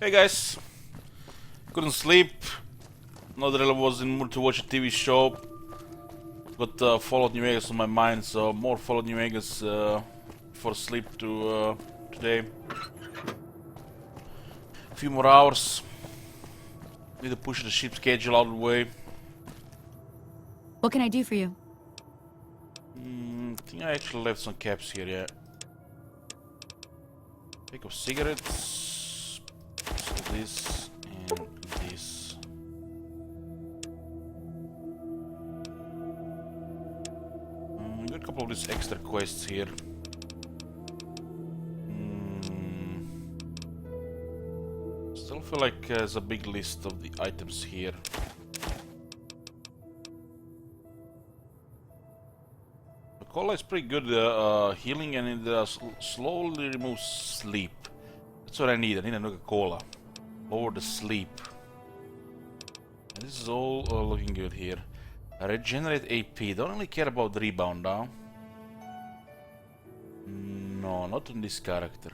Hey guys, couldn't sleep. Not really was in mood to watch a TV show, but Fallout New Vegas on my mind, so more Fallout New Vegas for sleep to today. A few more hours. Need to push the ship schedule out of the way. What can I do for you? I think I actually left some caps here, yeah. Pack of cigarettes. So this and this. Got a couple of these extra quests here. Still feel like there's a big list of the items here. The cola is pretty good healing, and it slowly removes sleep. That's what I need. I need a Nuka-Cola. Lower the sleep. And this is all looking good here. Regenerate AP. Don't really care about the rebound now. No, not on this character.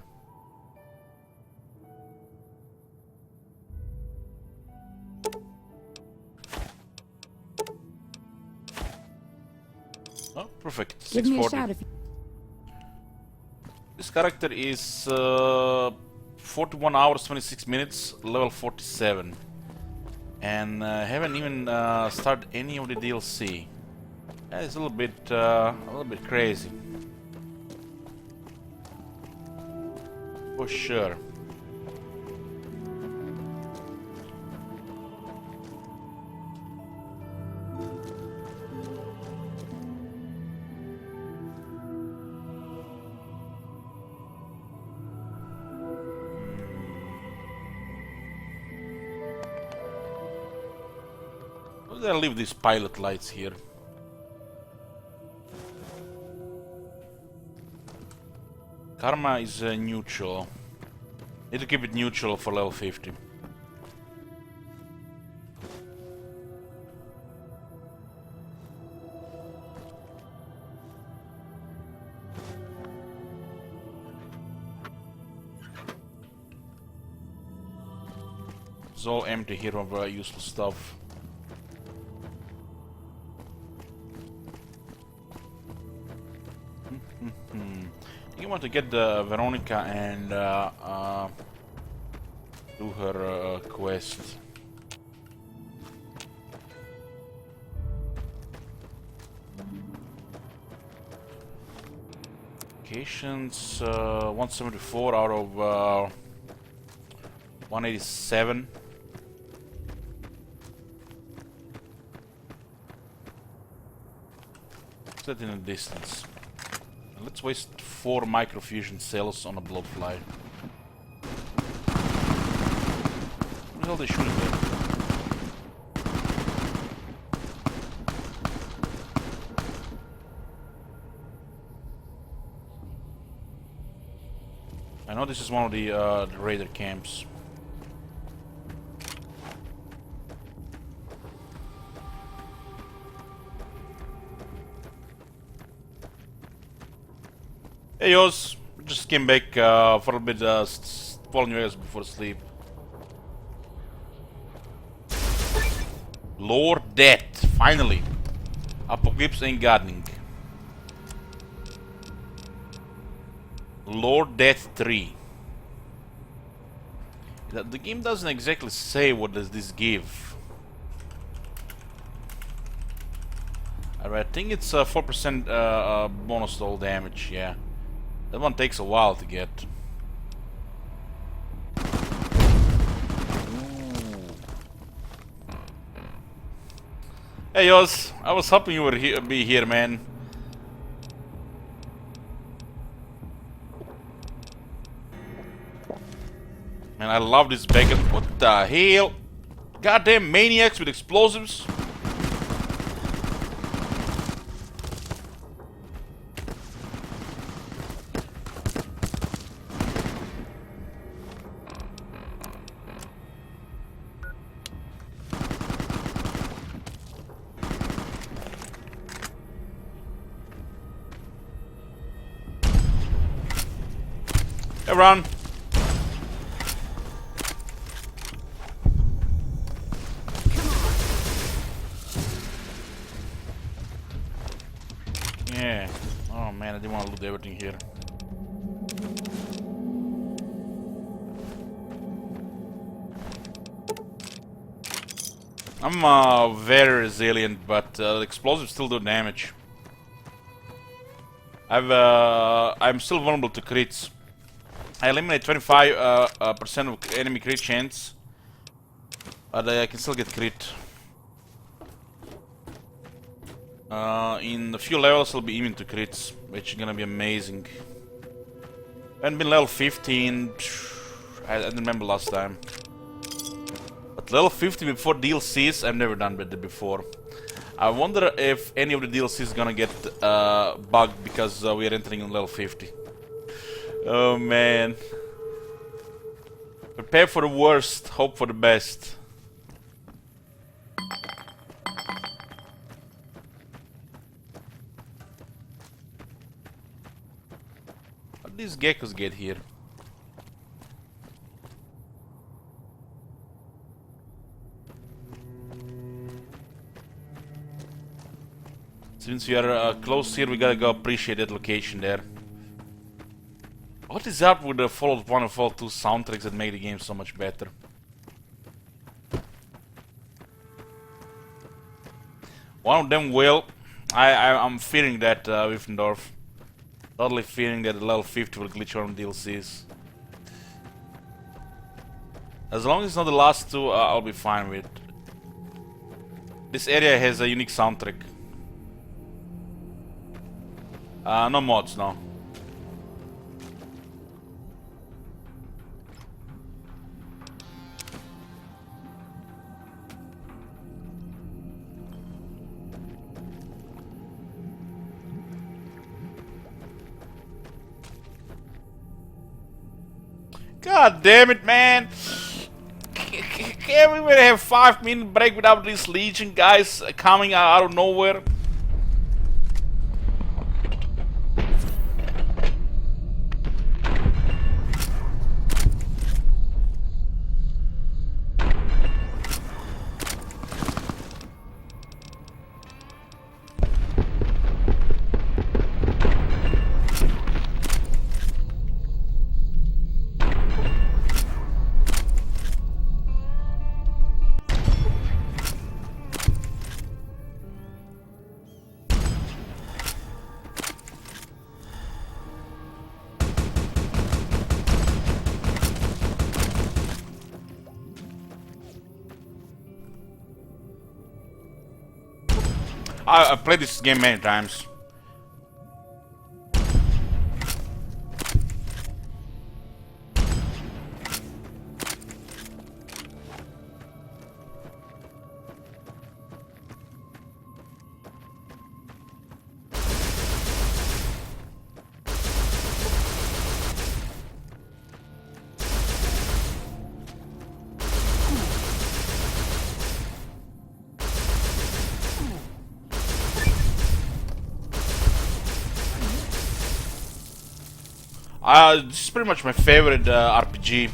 Oh, perfect. Give me a 640. shout if you... This character is 41 hours 26 minutes, level 47, and haven't even started any of the DLC. Yeah, it's a little bit crazy, for sure. I'll leave these pilot lights here. Karma is neutral. Need to keep it neutral for level 50. It's all empty here of useful stuff. You want to get the Veronica and do her quest. Locations 174 out of 187. Set in the distance. Let's waste 4 microfusion cells on a bloodfly. What the hell are they shooting there? I know this is one of the raider camps. Hey Yoz, just came back for a bit Fallout New Vegas before sleep. Lord Death, finally. Apocalypse and gardening. Lord Death 3. The game doesn't exactly say what does this give. I think it's 4% bonus to all damage, yeah. That one takes a while to get. Ooh. Hey Yoz, I was hoping you would be here, man. Man, I love this bacon. What the hell? Goddamn maniacs with explosives. Hey, run. everything here. I'm very resilient, but the explosives still do damage. I'm still vulnerable to crits. I eliminate 25% of enemy crit chance, but I can still get crit. In a few levels I'll be immune to crits, which is gonna be amazing. I haven't been level 15, I don't remember last time. But level 50 before DLCs, I've never done that before. I wonder if any of the DLCs is gonna get bugged because we are entering on level 50. Oh man. Prepare for the worst, hope for the best. How did these geckos get here? Since we are close here, we gotta go appreciate that location there. What is up with the Fallout 1 and Fallout 2 soundtracks that make the game so much better? One of them will. I'm fearing that, Wiffendorf. Totally fearing that the level 50 will glitch on DLCs. As long as it's not the last two, I'll be fine with. This area has a unique soundtrack. No mods, no. God damn it, man! Can't we really have 5-minute break without these Legion guys coming out of nowhere? I've played this game many times. This is pretty much my favorite RPG.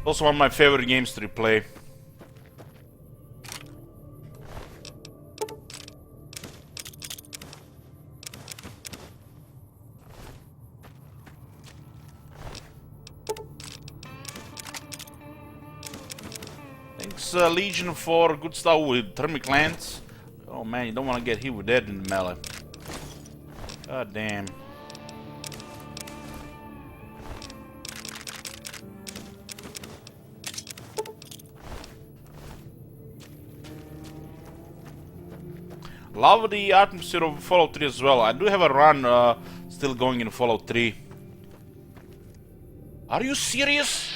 Also one of my favorite games to replay. Thanks Legion for good stuff with thermic lance. Oh man, you don't want to get hit with that in the melee. God damn. Love the atmosphere of Fallout 3 as well. I do have a run still going in Fallout 3. Are you serious?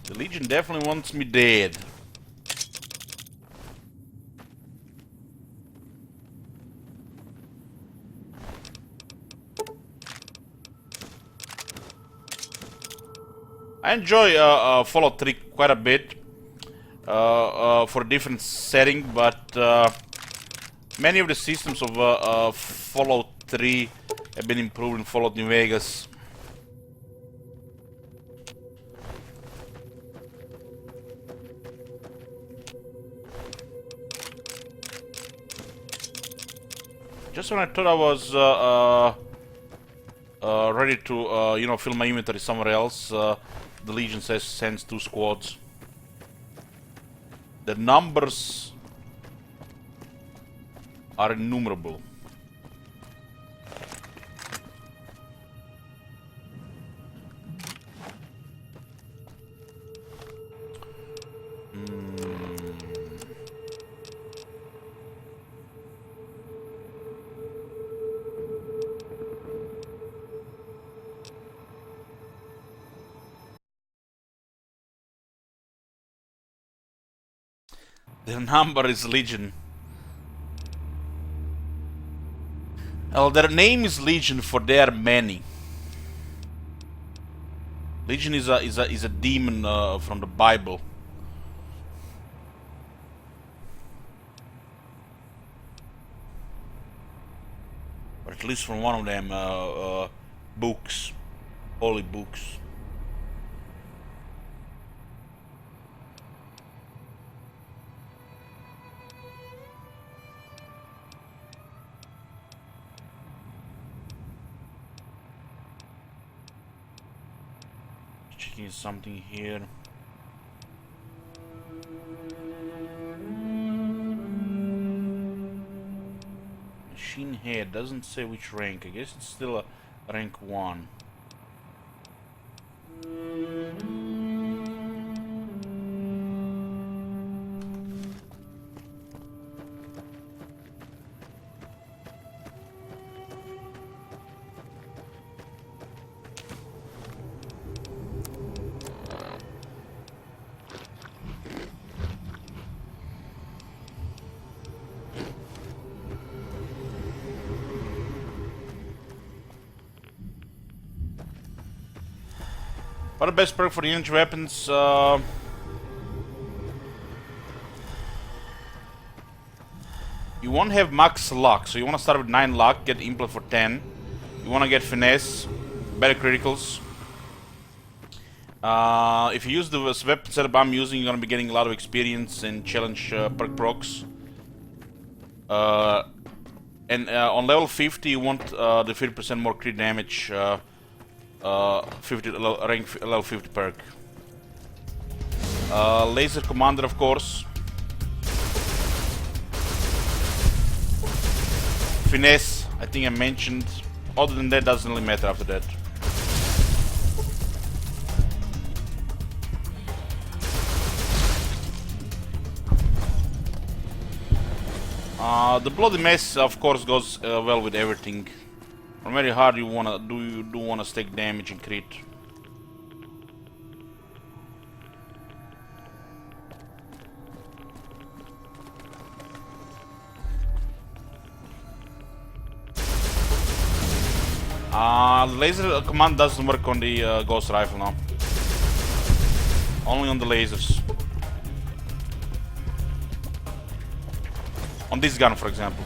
The Legion definitely wants me dead. I enjoy Fallout 3 quite a bit for a different setting, but many of the systems of Fallout 3 have been improved in Fallout New Vegas. Just when I thought I was ready to, you know, fill my inventory somewhere else, the Legion sends 2 squads. The numbers are innumerable. The number is Legion. Well, their name is Legion for they are many. Legion is a demon from the Bible. Or at least from one of them books, holy books. Checking something here. Machine head doesn't say which rank. I guess it's still a rank 1. What the best perk for the energy weapons? You won't have max luck, so you want to start with 9 luck, get implant for 10. You want to get finesse, better criticals. If you use the weapon setup I'm using, you're going to be getting a lot of experience and challenge perk procs. And on level 50, you want the 50% more crit damage. 50 rank level 50 perk. Laser commander, of course. Finesse, I think I mentioned. Other than that, doesn't really matter after that. The bloody mess, of course, goes well with everything. From very hard, you do wanna stack damage and crit. Laser command doesn't work on the ghost rifle now. Only on the lasers. On this gun, for example.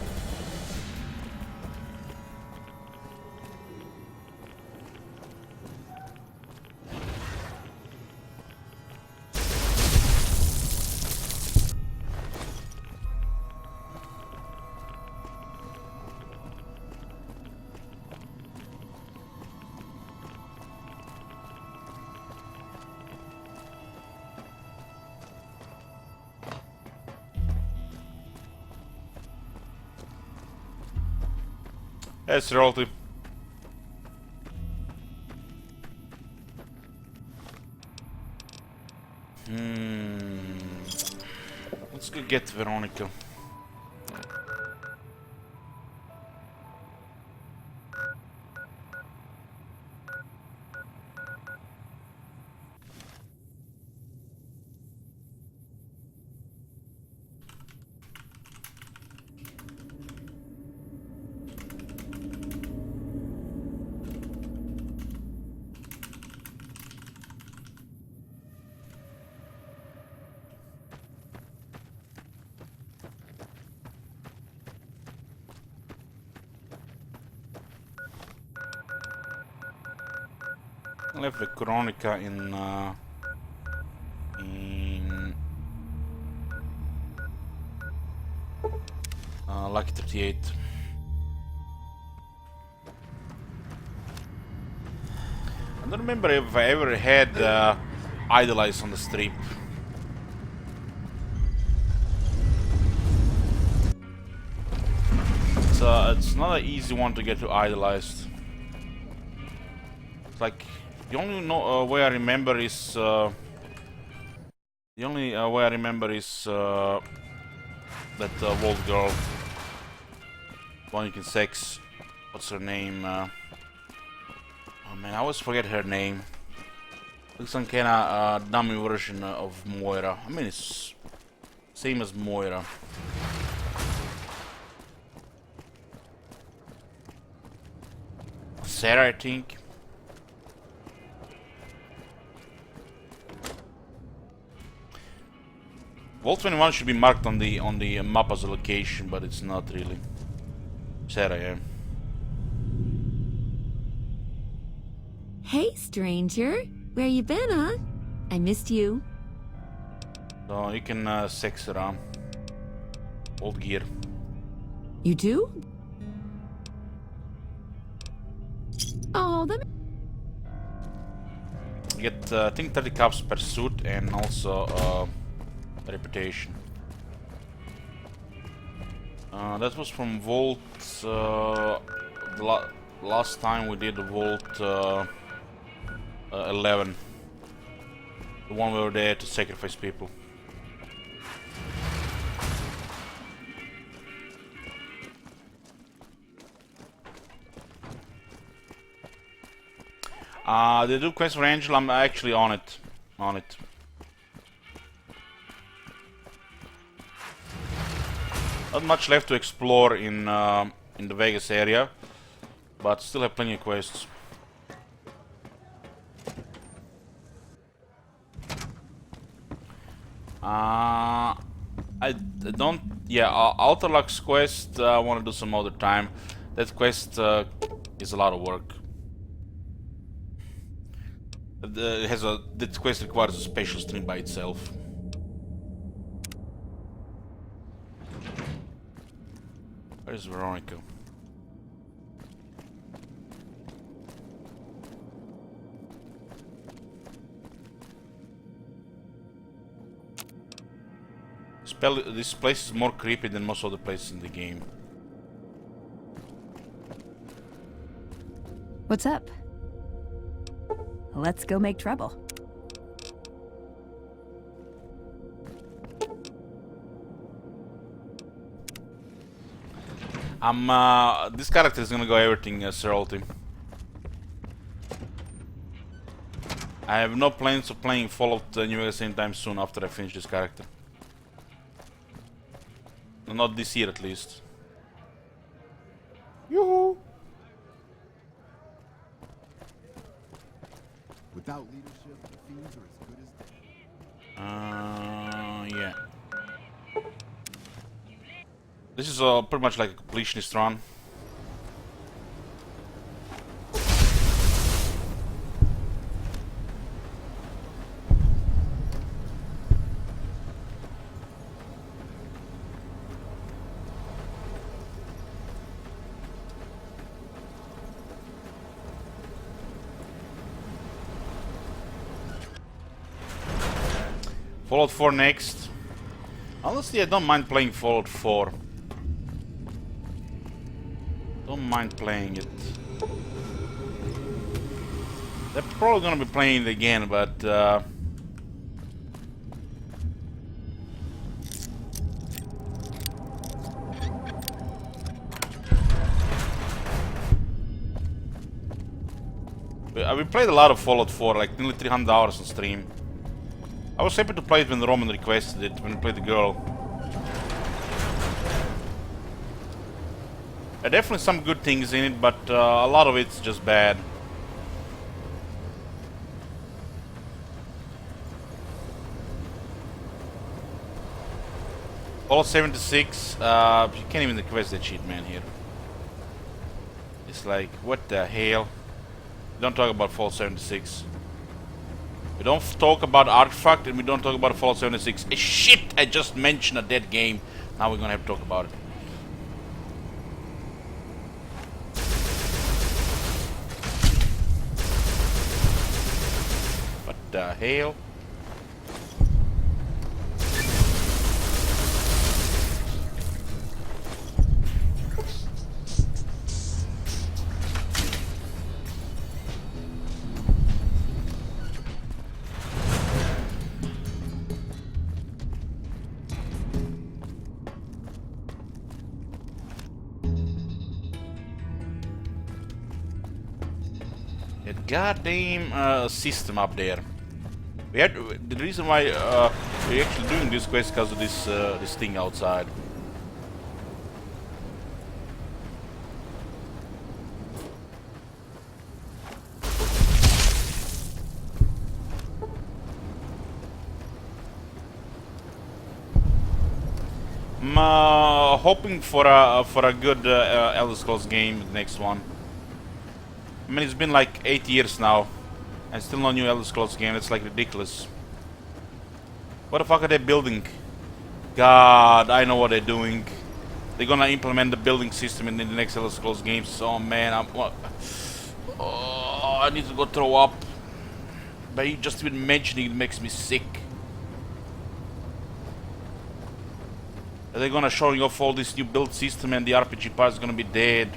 That's relative. Let's go get Veronica. I left the Chronica in Lucky 38. I don't remember if I ever had Idolize on the stream. It's not an easy one to get to Idolized. It's like the only way I remember is that Vault girl, one you can sex. What's her name? Oh man, I always forget her name. Looks some kinda dummy version of Moira. I mean, it's same as Moira. Sarah, I think. Vault 21 should be marked on the map as a location, but it's not really. Sarah, yeah. Hey, stranger. Where you been, huh? I missed you. So you can sex around. Old gear. You do? Oh, that... You get, I think, 30 cups per suit and also reputation. That was from Vault. Last time we did Vault 11. The one we were there to sacrifice people. They do quest for Angel. I'm actually on it. Not much left to explore in the Vegas area, but still have plenty of quests. I don't. Yeah, Outer Lux quest. I want to do some other time. That quest is a lot of work. That quest requires a special stream by itself. Where's Veronica? This place is more creepy than most other places in the game. What's up? Let's go make trouble. This character is gonna go everything Seralty. I have no plans of playing Fallout New Vegas anytime soon after I finish this character. Not this year, at least. Yoo-hoo! Without leadership, the fiends are as good as dead. Yeah. This is pretty much like a completionist run. Fallout 4 next. Honestly, I don't mind playing Fallout 4. Don't mind playing it. They're probably gonna be playing it again, but we played a lot of Fallout 4, like nearly 300 hours on stream. I was happy to play it when Roman requested it, when we played the girl. There are definitely some good things in it, but a lot of it's just bad. Fallout 76, you can't even request that shit, man, here. It's like, what the hell? don't talk about Fallout 76. We don't talk about Artifact, and we don't talk about Fallout 76. Shit! I just mentioned a dead game. Now we're gonna have to talk about it. What the hell? That goddamn system up there. We had the reason why we're actually doing this quest because of this this thing outside. I'm hoping for a good Elder Scrolls game, the next one. I mean, it's been like 8 years now, and still no new Elder Scrolls game. It's like ridiculous. What the fuck are they building? God, I know what they're doing. They're gonna implement the building system in the next Elder Scrolls games. Oh man, I need to go throw up. But just even mentioning it makes me sick. Are they gonna showing off all this new build system and the RPG part is gonna be dead?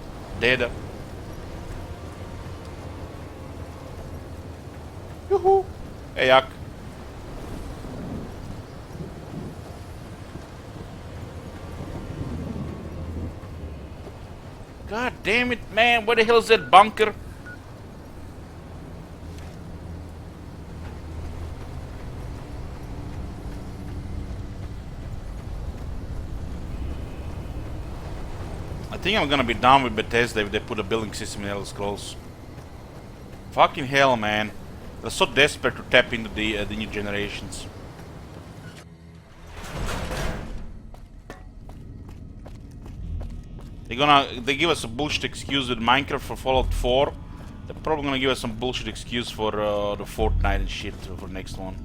Yoo-hoo! Hey, Yak. God damn it, man. Where the hell is that bunker? I think I'm gonna be done with Bethesda if they put a building system in Elder Scrolls. Fucking hell, man. They're so desperate to tap into the new generations. They give us a bullshit excuse with Minecraft for Fallout 4. They're probably gonna give us some bullshit excuse for the Fortnite and shit for next one.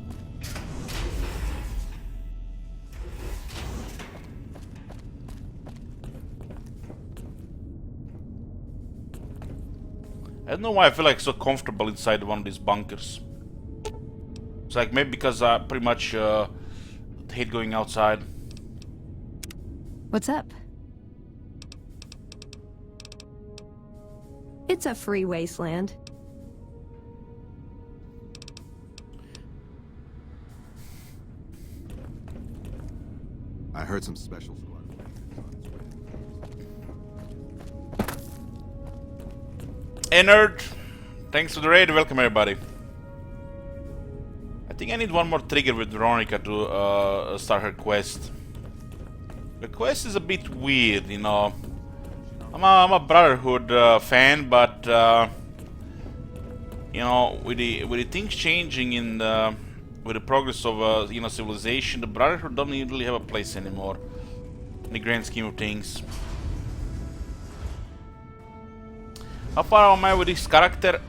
I don't know why I feel like so comfortable inside one of these bunkers. It's like maybe because I pretty much hate going outside. What's up? It's a free wasteland. I heard some special squad. Ennard, thanks for the raid. Welcome everybody. I think I need one more trigger with Veronica to start her quest. The quest is a bit weird, you know. I'm a Brotherhood fan, but you know, with the things changing in with the progress of you know, civilization, the Brotherhood don't really have a place anymore in the grand scheme of things. How far am I with this character?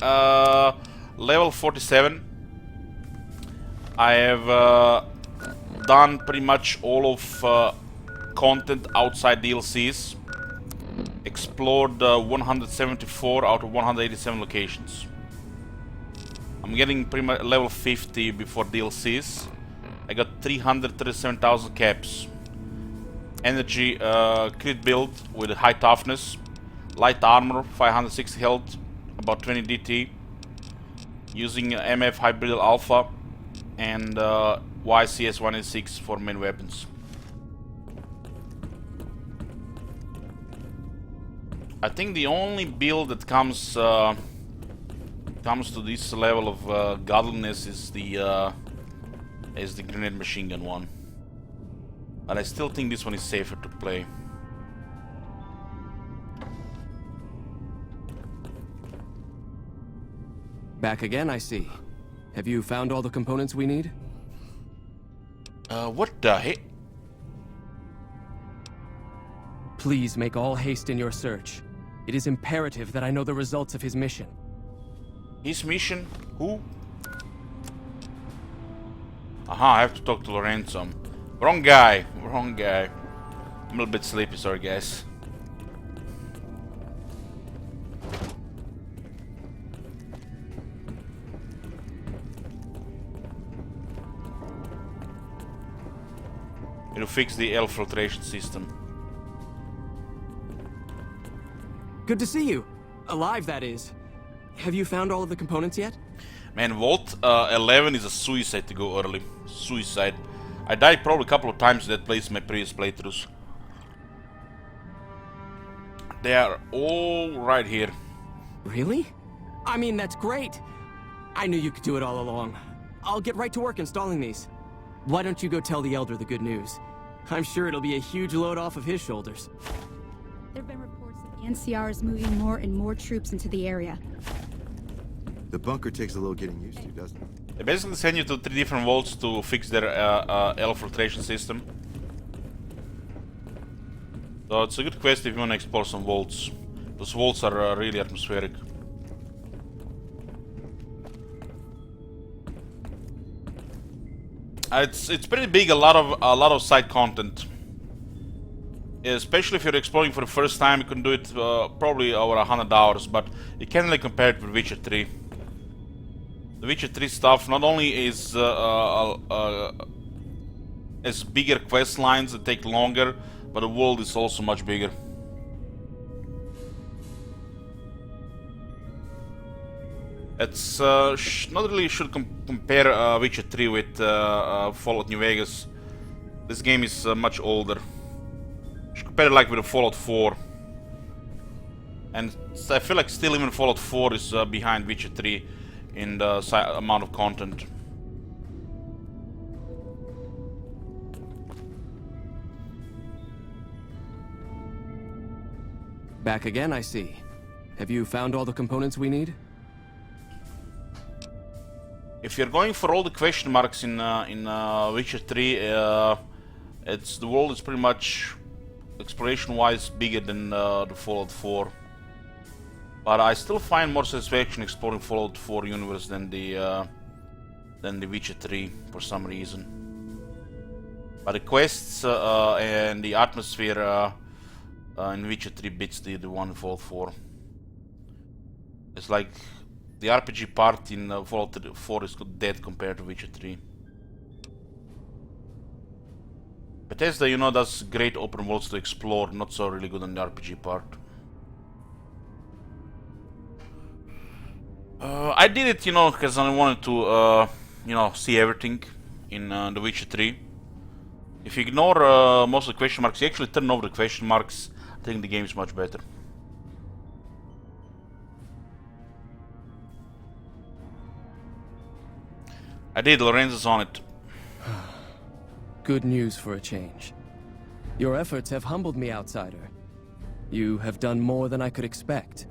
Level 47. I have done pretty much all of content outside DLCs. Explored 174 out of 187 locations. I'm getting pretty much level 50 before DLCs. I got 337,000 caps. Energy crit build with high toughness. Light armor, 560 health, about 20 DT. Using MF Hybrid Alpha and YCS 186 for main weapons. I think the only build that comes to this level of godliness is the grenade machine gun one. But I still think this one is safer to play. Back again, I see. Have you found all the components we need? What the heck? Please make all haste in your search. It is imperative that I know the results of his mission. His mission? Who? Aha, I have to talk to Lorenzo. Wrong guy. Wrong guy. I'm a little bit sleepy, sorry guys. To fix the L filtration system. Good to see you. Alive, that is. Have you found all of the components yet? Man, Vault 11 is a suicide to go early. Suicide. I died probably a couple of times in that place in my previous playthroughs. They are all right here. Really? I mean, that's great. I knew you could do it all along. I'll get right to work installing these. Why don't you go tell the Elder the good news? I'm sure it'll be a huge load off of his shoulders. There have been reports that the NCR is moving more and more troops into the area. The bunker takes a little getting used to, doesn't it? They basically send you to 3 different vaults to fix their L filtration system. So it's a good quest if you want to explore some vaults. Those vaults are really atmospheric. It's pretty big. A lot of side content. Especially if you're exploring for the first time, you can do it probably over 100 hours. But you can't really compare it with Witcher 3. The Witcher 3 stuff not only is as bigger quest lines that take longer, but the world is also much bigger. It's not really should compare Witcher 3 with Fallout New Vegas. This game is much older. You should compare it like with Fallout 4. And I feel like still even Fallout 4 is behind Witcher 3 in the amount of content. Back again, I see. Have you found all the components we need? If you're going for all the question marks in Witcher 3, the world is pretty much exploration-wise bigger than the Fallout 4. But I still find more satisfaction exploring Fallout 4 universe than the Witcher 3 for some reason. But the quests and the atmosphere in Witcher 3 beats the one in Fallout 4. It's like the RPG part in Fallout 4 is dead compared to Witcher 3. Bethesda, you know, does great open worlds to explore, not so really good on the RPG part. I did it, you know, because I wanted to, you know, see everything in The Witcher 3. If you ignore most of the question marks, you actually turn over the question marks, I think the game is much better. I did, Lorenzo's on it. Good news for a change. Your efforts have humbled me, outsider. You have done more than I could expect,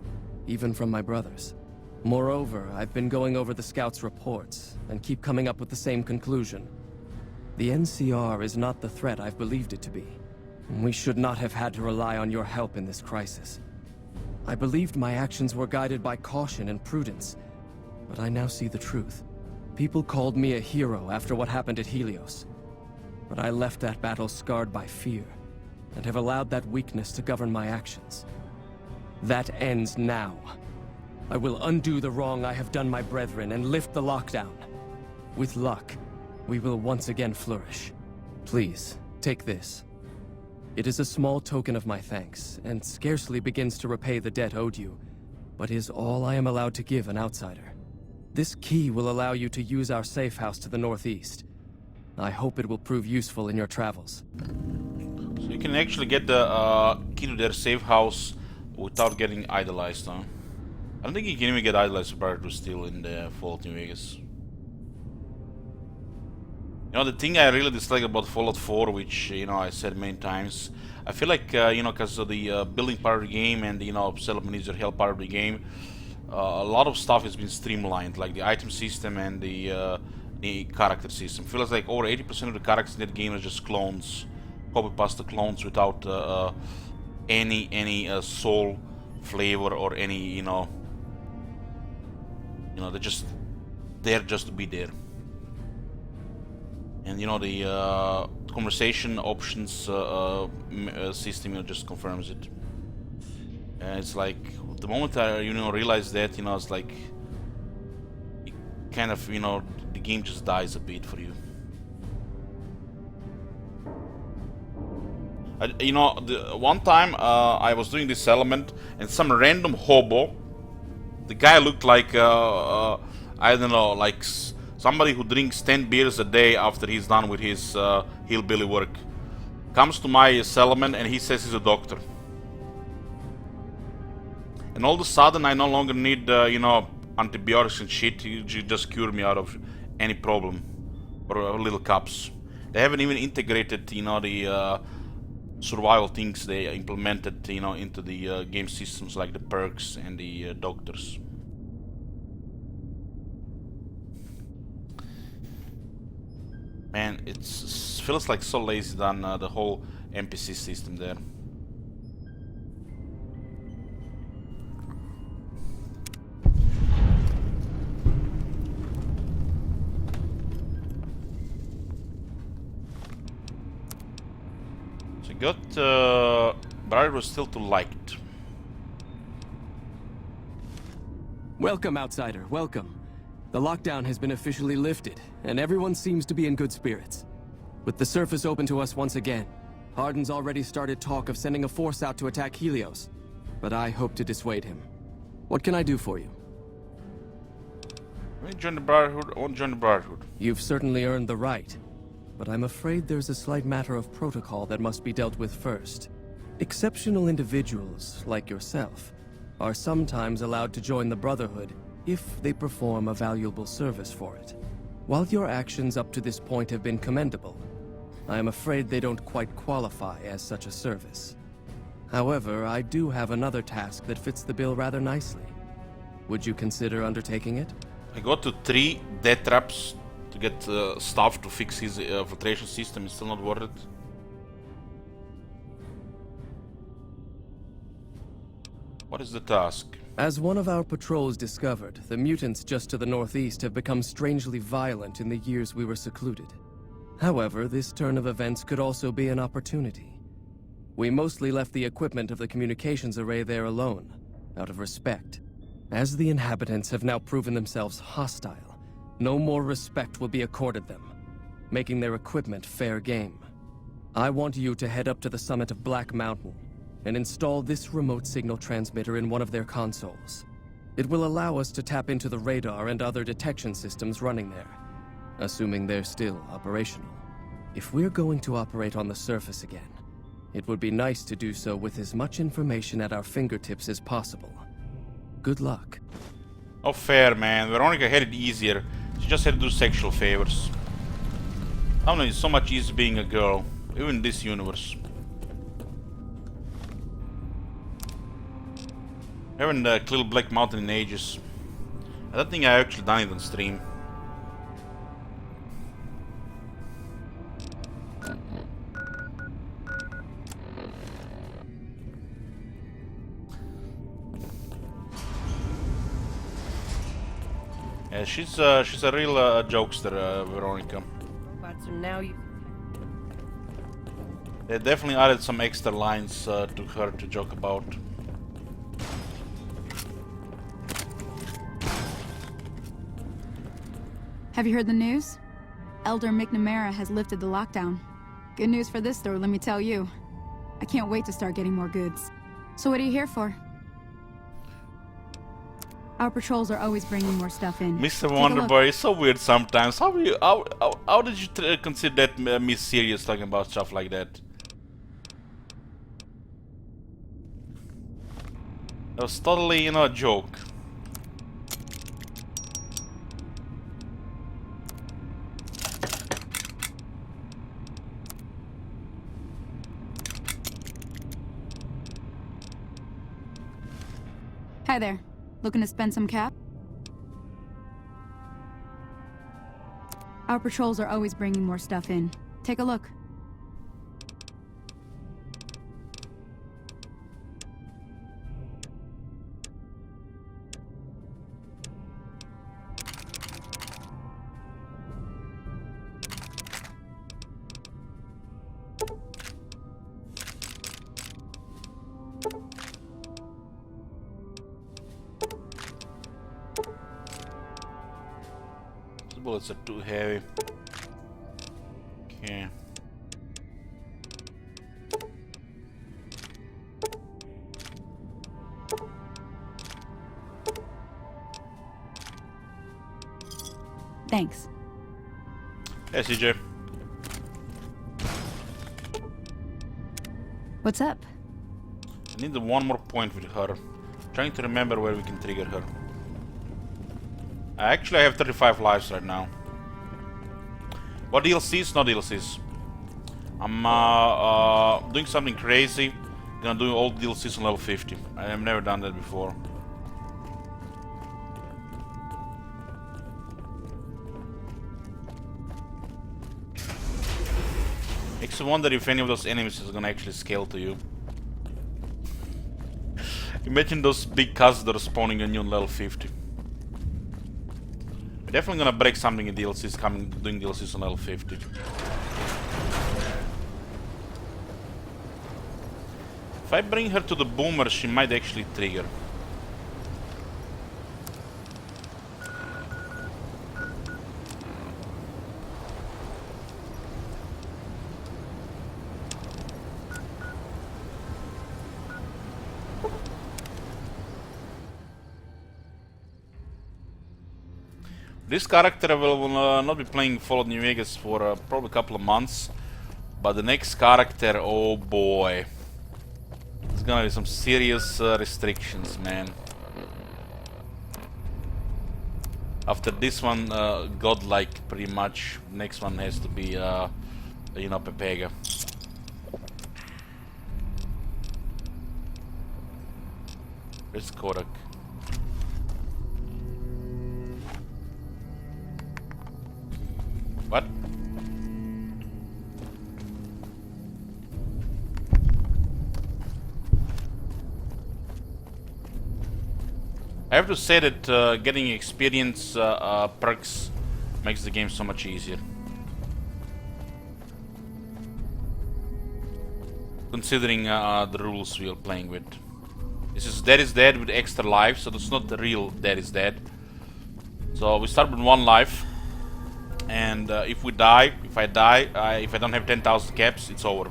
even from my brothers. Moreover, I've been going over the scouts' reports, and keep coming up with the same conclusion. The NCR is not the threat I've believed it to be. We should not have had to rely on your help in this crisis. I believed my actions were guided by caution and prudence, but I now see the truth. People called me a hero after what happened at Helios. But I left that battle scarred by fear, and have allowed that weakness to govern my actions. That ends now. I will undo the wrong I have done my brethren and lift the lockdown. With luck, we will once again flourish. Please, take this. It is a small token of my thanks, and scarcely begins to repay the debt owed you, but is all I am allowed to give an outsider. This key will allow you to use our safe house to the northeast. I hope it will prove useful in your travels. So you can actually get the key to their safe house without getting idolized, huh? I don't think you can even get idolized prior to steal in the Fallout New Vegas. You know, the thing I really dislike about Fallout 4, which, you know, I said many times, I feel like, you know, because of the building part of the game and, you know, settlement needs your help part of the game, a lot of stuff has been streamlined, like the item system and the character system. Feels like over 80% of the characters in that game are just clones, copy-pasta clones without any soul flavor or any, you know, You know, they're just there just to be there. And you know, the conversation options system, you know, just confirms it. And it's like the moment I, you know, realize that, you know, it's like it kind of, you know, the game just dies a bit for you. You know, the one time I was doing this element, and some random hobo, the guy looked like I don't know, like somebody who drinks 10 beers a day after he's done with his hillbilly work, comes to my settlement and he says he's a doctor. And all of a sudden I no longer need you know, antibiotics and shit. You just cure me out of any problem, or little cups. They haven't even integrated, you know, the survival things they implemented, you know, into the game systems, like the perks and the doctors. Man, it feels like so lazy done, the whole NPC system there. So got but it was still too light. Welcome, outsider. Welcome. The lockdown has been officially lifted, and everyone seems to be in good spirits. With the surface open to us once again, Hardin's already started talk of sending a force out to attack Helios, but I hope to dissuade him. What can I do for you? I want to join the Brotherhood. I want to join the Brotherhood. You've certainly earned the right, but I'm afraid there's a slight matter of protocol that must be dealt with first. Exceptional individuals, like yourself, are sometimes allowed to join the Brotherhood if they perform a valuable service for it. While your actions up to this point have been commendable, I am afraid they don't quite qualify as such a service. However, I do have another task that fits the bill rather nicely. Would you consider undertaking it? I got to 3 death traps to get staff to fix his filtration system. It's still not worth it. What is the task? As one of our patrols discovered, the mutants just to the northeast have become strangely violent in the years we were secluded. However, this turn of events could also be an opportunity. We mostly left the equipment of the communications array there alone, out of respect. As the inhabitants have now proven themselves hostile, no more respect will be accorded them, making their equipment fair game. I want you to head up to the summit of Black Mountain and install this remote signal transmitter in one of their consoles. It will allow us to tap into the radar and other detection systems running there, assuming they're still operational. If we're going to operate on the surface again, it would be nice to do so with as much information at our fingertips as possible. Good luck. Oh, fair, man. Veronica had it easier. She just had to do sexual favors. I don't know, it's so much easier being a girl, even in this universe. I haven't cleared Black Mountain in ages. I don't think I actually done it on stream. Yeah, she's a real jokester, Veronica. Robots are now They definitely added some extra lines to her to joke about. Have you heard the news? Elder McNamara has lifted the lockdown. Good news for this store, let me tell you. I can't wait to start getting more goods. So what are you here for? Our patrols are always bringing more stuff in. Mr. Take a Wonderboy is so weird sometimes. How did you consider that Miss serious talking about stuff like that? That was totally, you know, a joke. Hi there. Looking to spend some cap? Our patrols are always bringing more stuff in. Take a look. The bullets are too heavy. Okay. Thanks. Hey, CJ. What's up? I need one more point with her. Trying to remember where we can trigger her. Actually, I have 35 lives right now. What DLCs? No DLCs. I'm doing something crazy. Gonna do all DLCs on level 50. I have never done that before. Makes you wonder if any of those enemies is gonna actually scale to you. Imagine those big cars that are spawning on you on level 50. We're definitely gonna break something in DLCs doing DLCs on level 50. If I bring her to the boomer, she might actually trigger. This character will not be playing Fallout New Vegas for probably a couple of months, but the next character, oh boy, it's gonna be some serious restrictions, man. After this one, godlike pretty much. Next one has to be, you know, Pepega. Where's Kodak? What? I have to say that getting experience perks makes the game so much easier. Considering the rules we are playing with. This is Dead is Dead with extra life, so that's not the real Dead is Dead. So we start with 1 life. And if we die, if I die, if I don't have 10,000 caps, it's over.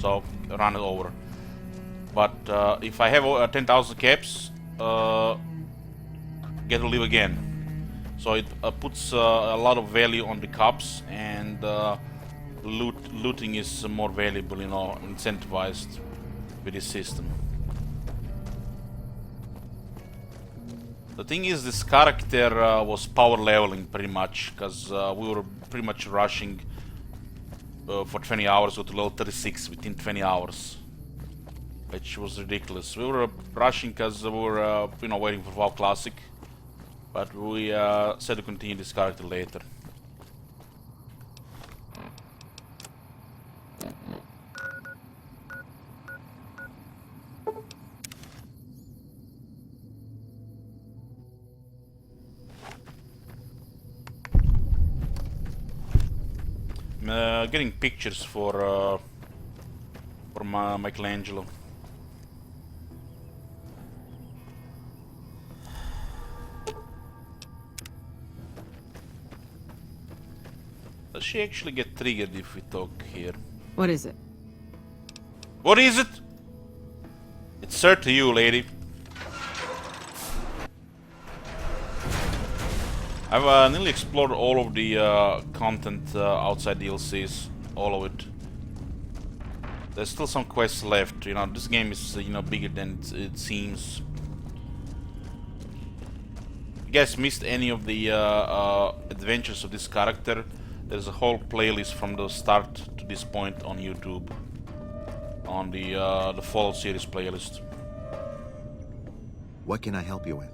So run it over. But if I have 10,000 caps, get to live again. So it puts a lot of value on the cups, and looting is more valuable, you know, incentivized with this system. The thing is, this character was power leveling pretty much, because we were pretty much rushing for 20 hours, go to level 36 within 20 hours, which was ridiculous. We were rushing because we were, you know, waiting for WoW Classic, but we said to continue this character later. Getting pictures for Michelangelo. Does she actually get triggered if we talk here? What is it? What is it? It's sir to you, lady. I've nearly explored all of the content outside DLCs, all of it. There's still some quests left. You know, this game is you know, bigger than it seems. If you guys missed any of the adventures of this character, there's a whole playlist from the start to this point on YouTube, on the Fallout series playlist. What can I help you with?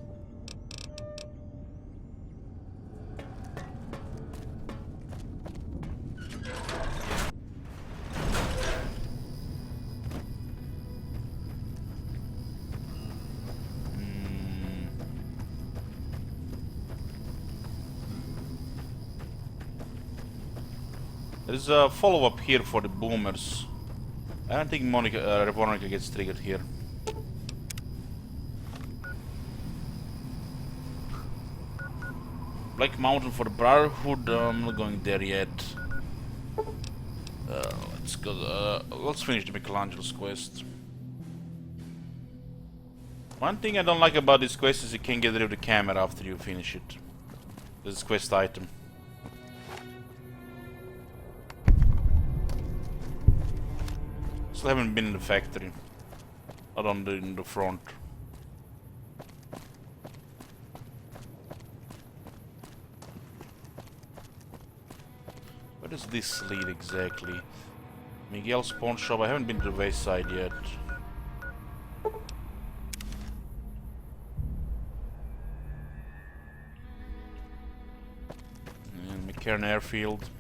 There's a follow-up here for the boomers. I don't think Veronica gets triggered here. Black Mountain for the Brotherhood. I'm not going there yet. Let's go. Let's finish the Michelangelo's quest. One thing I don't like about this quest is you can't get rid of the camera after you finish it. This is quest item. Still haven't been in the factory. Not on in the front. Where does this lead exactly? Miguel's pawn shop. I haven't been to the west side yet. And McCarran Airfield.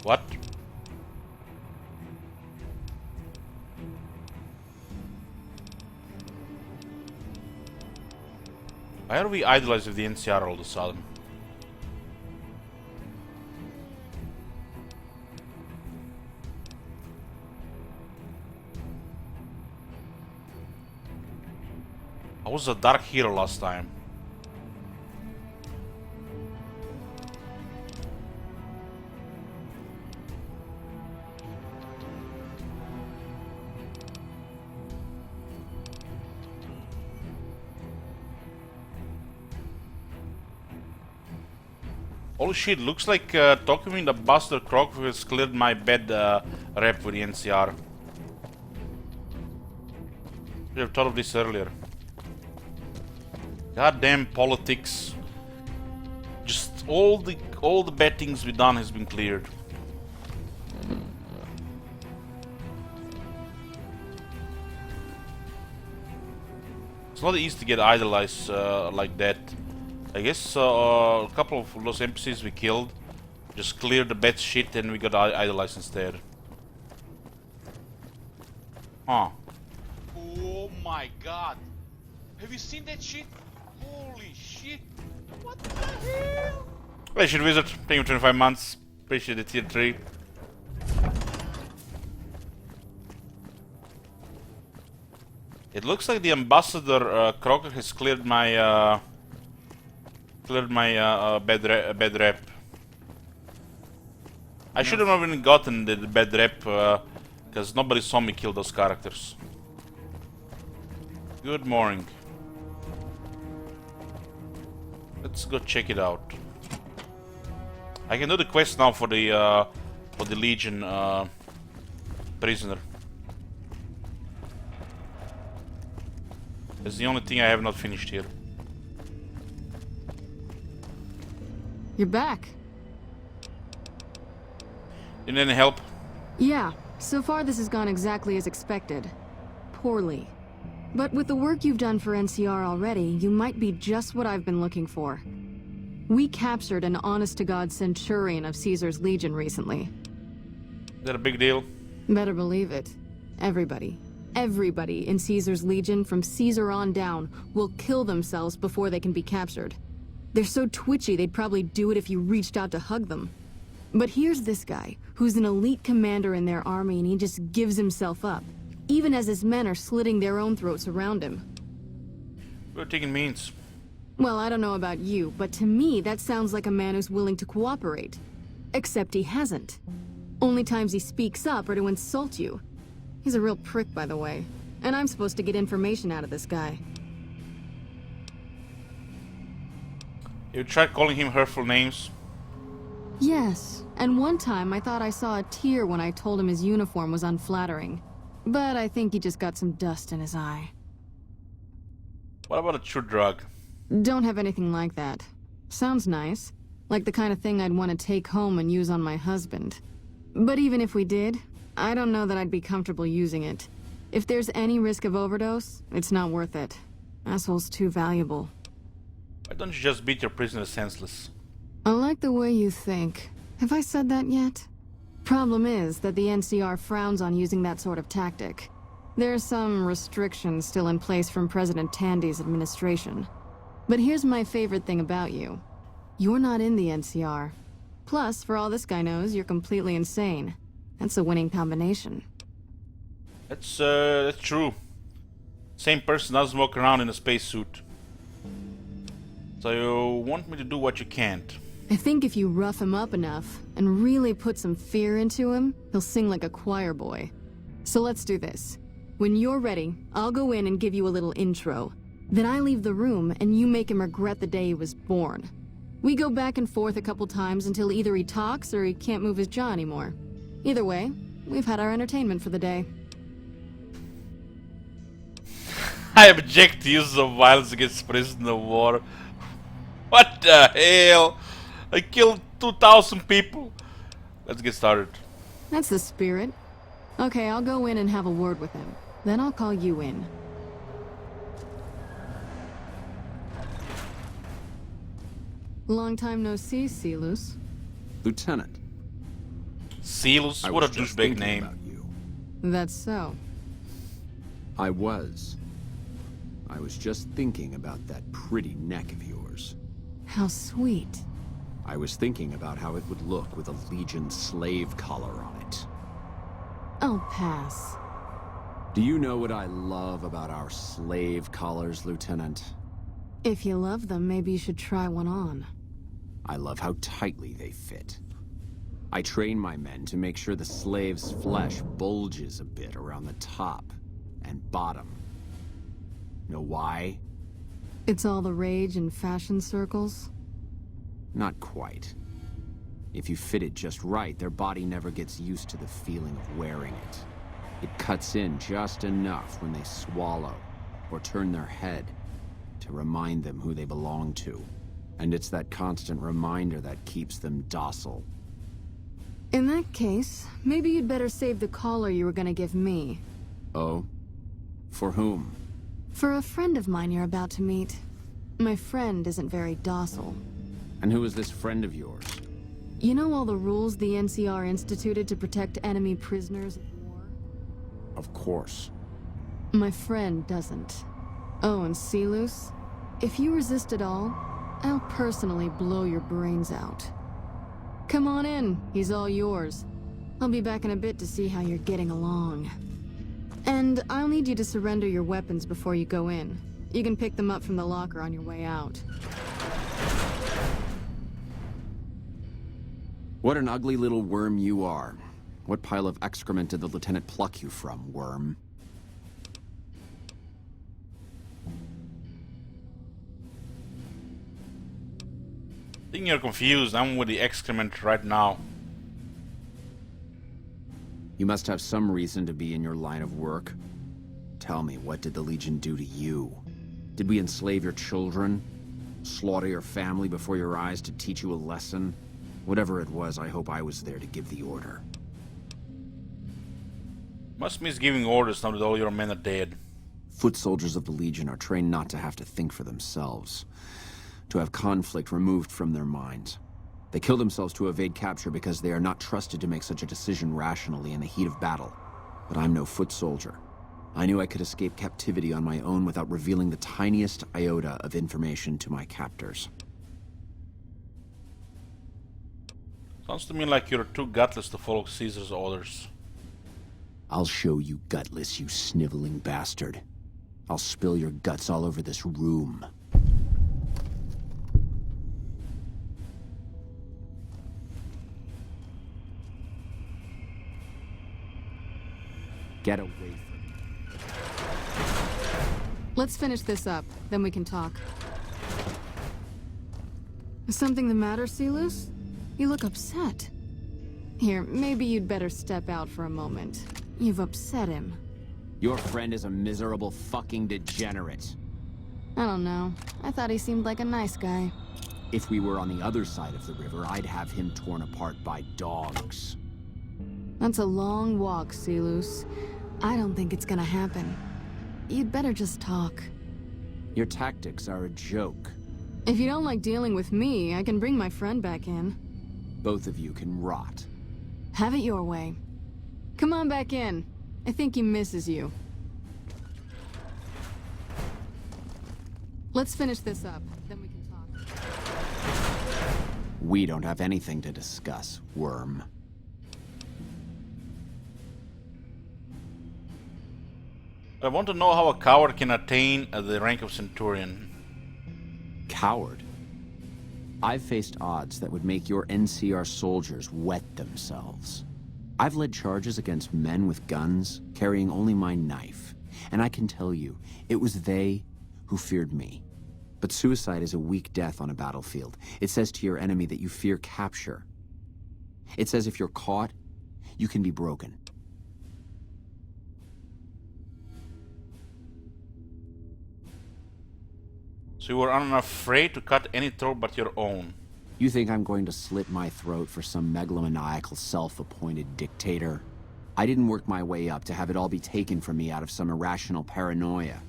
What? Why are we idolized with the NCR all of a sudden? I was a dark hero last time. Holy shit, looks like talking the Buster Croc has cleared my bad rep with the NCR. Should have thought of this earlier. Goddamn politics. Just all the bad things we've done has been cleared. It's not easy to get idolized like that. I guess a couple of those NPCs we killed just cleared the bad shit and we got idolized instead. Huh. Oh my god! Have you seen that shit? Holy shit! What the hell? Appreciate Wizard, thank you 25 months. Appreciate the tier 3. It looks like the Ambassador Crocker has cleared my bad rep. I should have not even gotten the bad rep because nobody saw me kill those characters. Good morning. Let's go check it out. I can do the quest now for the Legion prisoner. That's the only thing I have not finished here. You're back. Need any help? Yeah, so far this has gone exactly as expected. Poorly. But with the work you've done for NCR already, you might be just what I've been looking for. We captured an honest-to-God Centurion of Caesar's Legion recently. Is that a big deal? Better believe it. Everybody in Caesar's Legion, from Caesar on down, will kill themselves before they can be captured. They're so twitchy they'd probably do it if you reached out to hug them. But here's this guy, who's an elite commander in their army, and he just gives himself up, even as his men are slitting their own throats around him. What do you think it means? Well, I don't know about you, but to me that sounds like a man who's willing to cooperate. Except he hasn't. Only times he speaks up are to insult you. He's a real prick, by the way. And I'm supposed to get information out of this guy. You tried calling him hurtful names? Yes, and one time I thought I saw a tear when I told him his uniform was unflattering. But I think he just got some dust in his eye. What about a true drug? Don't have anything like that. Sounds nice. Like the kind of thing I'd want to take home and use on my husband. But even if we did, I don't know that I'd be comfortable using it. If there's any risk of overdose, it's not worth it. Asshole's too valuable. Why don't you just beat your prisoner senseless? I like the way you think. Have I said that yet? Problem is that the NCR frowns on using that sort of tactic. There are some restrictions still in place from President Tandy's administration. But here's my favorite thing about you. You're not in the NCR. Plus, for all this guy knows, you're completely insane. That's a winning combination. That's true. Same person doesn't walk around in a spacesuit. So you want me to do what you can't. I think if you rough him up enough and really put some fear into him, he'll sing like a choir boy. So let's do this. When you're ready, I'll go in and give you a little intro. Then I leave the room and you make him regret the day he was born. We go back and forth a couple times until either he talks or he can't move his jaw anymore. Either way, we've had our entertainment for the day. I object to use of violence against prisoner of war. What the hell? I killed 2,000 people. Let's get started. That's the spirit. Okay, I'll go in and have a word with him. Then I'll call you in. Long time no see, Silus. Lieutenant, Sealus? I What a was just douchebag thinking name. about you. That's so. I was just thinking about that pretty neck of yours. How sweet. I was thinking about how it would look with a Legion slave collar on it. I'll pass. Do you know what I love about our slave collars, Lieutenant? If you love them, maybe you should try one on. I love how tightly they fit. I train my men to make sure the slave's flesh bulges a bit around the top and bottom. Know why? It's all the rage in fashion circles. Not quite. If you fit it just right, their body never gets used to the feeling of wearing it. It cuts in just enough when they swallow or turn their head to remind them who they belong to. And it's that constant reminder that keeps them docile. In that case, maybe you'd better save the collar you were gonna give me. Oh? For whom? For a friend of mine you're about to meet. My friend isn't very docile. And who is this friend of yours? You know all the rules the NCR instituted to protect enemy prisoners of war? Of course. My friend doesn't. Oh, and Silus? If you resist at all, I'll personally blow your brains out. Come on in, he's all yours. I'll be back in a bit to see how you're getting along. And I'll need you to surrender your weapons before you go in. You can pick them up from the locker on your way out. What an ugly little worm you are. What pile of excrement did the lieutenant pluck you from, worm? I think you're confused. I'm with the excrement right now. You must have some reason to be in your line of work. Tell me, what did the Legion do to you? Did we enslave your children? Slaughter your family before your eyes to teach you a lesson? Whatever it was, I hope I was there to give the order. Must miss giving orders now that all your men are dead. Foot soldiers of the Legion are trained not to have to think for themselves, to have conflict removed from their minds. They kill themselves to evade capture because they are not trusted to make such a decision rationally in the heat of battle. But I'm no foot soldier. I knew I could escape captivity on my own without revealing the tiniest iota of information to my captors. Sounds to me like you're too gutless to follow Caesar's orders. I'll show you gutless, you sniveling bastard. I'll spill your guts all over this room. Get away from me. Let's finish this up, then we can talk. Is something the matter, Silus? You look upset. Here, maybe you'd better step out for a moment. You've upset him. Your friend is a miserable fucking degenerate. I don't know. I thought he seemed like a nice guy. If we were on the other side of the river, I'd have him torn apart by dogs. That's a long walk, Silus. I don't think it's gonna happen. You'd better just talk. Your tactics are a joke. If you don't like dealing with me, I can bring my friend back in. Both of you can rot. Have it your way. Come on back in. I think he misses you. Let's finish this up, then we can talk. We don't have anything to discuss, worm. I want to know how a coward can attain the rank of Centurion. Coward? I've faced odds that would make your NCR soldiers wet themselves. I've led charges against men with guns, carrying only my knife. And I can tell you, it was they who feared me. But suicide is a weak death on a battlefield. It says to your enemy that you fear capture. It says if you're caught, you can be broken. So you were unafraid to cut any throat but your own. You think I'm going to slit my throat for some megalomaniacal self-appointed dictator? I didn't work my way up to have it all be taken from me out of some irrational paranoia.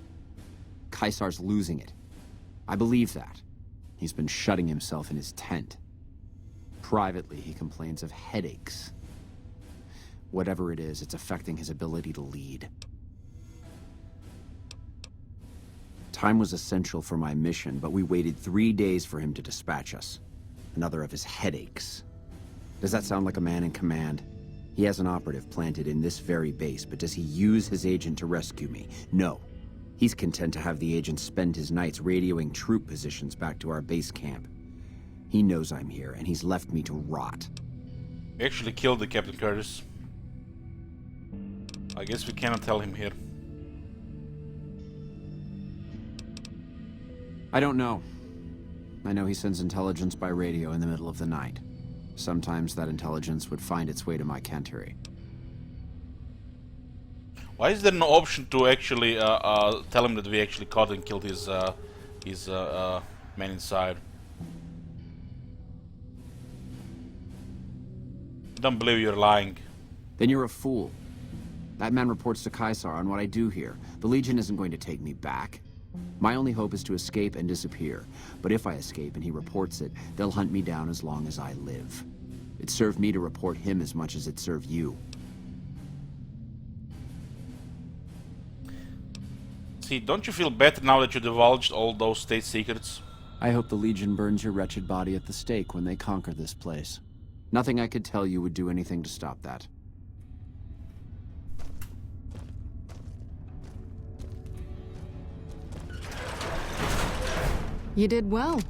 Caesar's losing it. I believe that. He's been shutting himself in his tent. Privately, he complains of headaches. Whatever it is, it's affecting his ability to lead. Time was essential for my mission, but we waited 3 days for him to dispatch us. Another of his headaches. Does that sound like a man in command? He has an operative planted in this very base, but does he use his agent to rescue me? No. He's content to have the agent spend his nights radioing troop positions back to our base camp. He knows I'm here, and he's left me to rot. We actually killed the Captain Curtis. I guess we cannot tell him here. I don't know. I know he sends intelligence by radio in the middle of the night. Sometimes that intelligence would find its way to my cantery. Why is there no option to actually tell him that we actually caught and killed his man inside? I don't believe you're lying. Then you're a fool. That man reports to Caesar on what I do here. The Legion isn't going to take me back. My only hope is to escape and disappear. But if I escape and he reports it, they'll hunt me down as long as I live. It served me to report him as much as it served you. See, don't you feel better now that you divulged all those state secrets? I hope the Legion burns your wretched body at the stake when they conquer this place. Nothing I could tell you would do anything to stop that. You did well.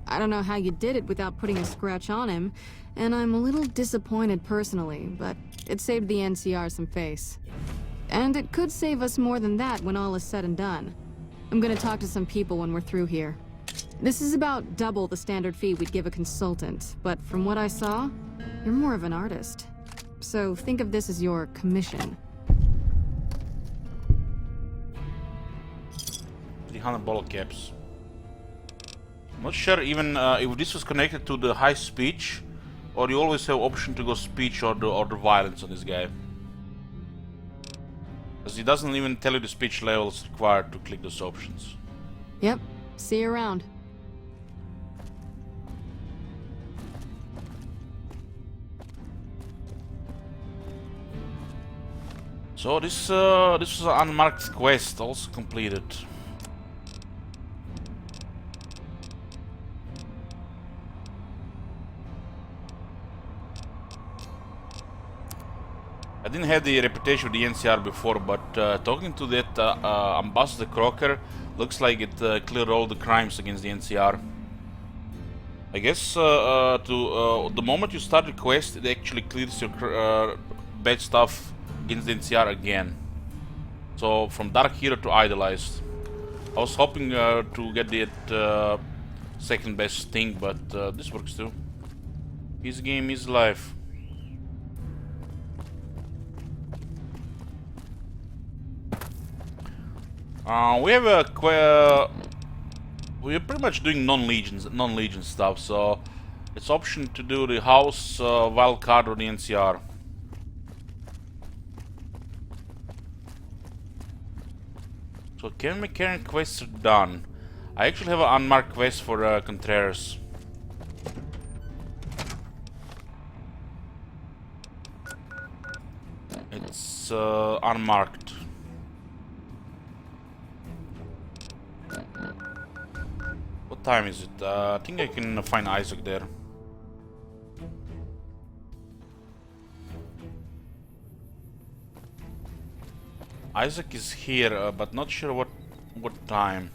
I don't know how you did it without putting a scratch on him, and I'm a little disappointed personally, but it saved the NCR some face. And it could save us more than that when all is said and done. I'm gonna talk to some people when we're through here. This is about double the standard fee we'd give a consultant, but from what I saw, you're more of an artist. So think of this as your commission. 300 bottle caps. I'm not sure even if this was connected to the high speech, or you always have option to go speech or the violence on this guy. Because he doesn't even tell you the speech levels required to click those options. Yep. See you around. So this was an unmarked quest, also completed. I didn't have the reputation of the NCR before, but talking to that Ambassador Crocker, looks like it cleared all the crimes against the NCR. I guess the moment you start the quest, it actually clears your bad stuff against the NCR again. So from Dark Hero to Idolized. I was hoping to get the second best thing, but this works too. His game, his life. We have we're pretty much doing non-legion stuff, so it's option to do the house, wild card, or the NCR. So Kevin McCarran quests are done. I actually have an unmarked quest for Contreras. It's unmarked. What time is it? I think I can find Isaac there. Isaac is here, but not sure what time.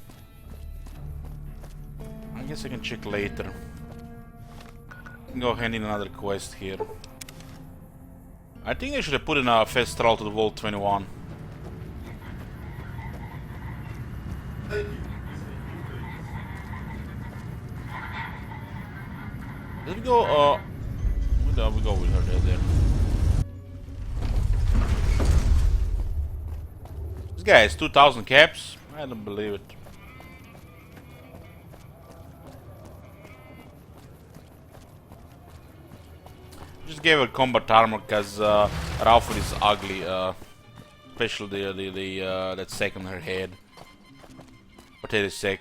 I guess I can check later. Go hand in another quest here. I think I should have put in a fast travel to the Vault 21. Let me go, we go with her there. This guy has 2,000 caps? I don't believe it. Just gave her combat armor because Ralph is ugly, especially that sack on her head. Potato sack.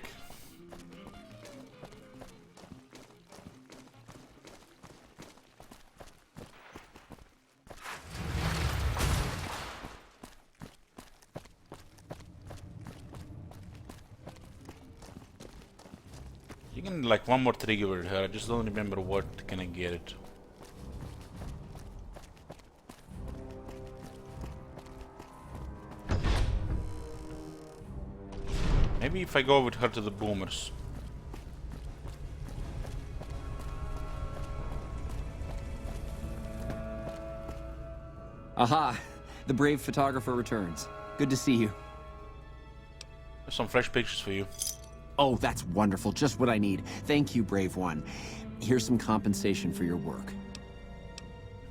You can like one more trigger with her. I just don't remember what. Can I get it? Maybe if I go with her to the boomers. Aha! The brave photographer returns. Good to see you. There's some fresh pictures for you. Oh, that's wonderful. Just what I need. Thank you, brave one. Here's some compensation for your work.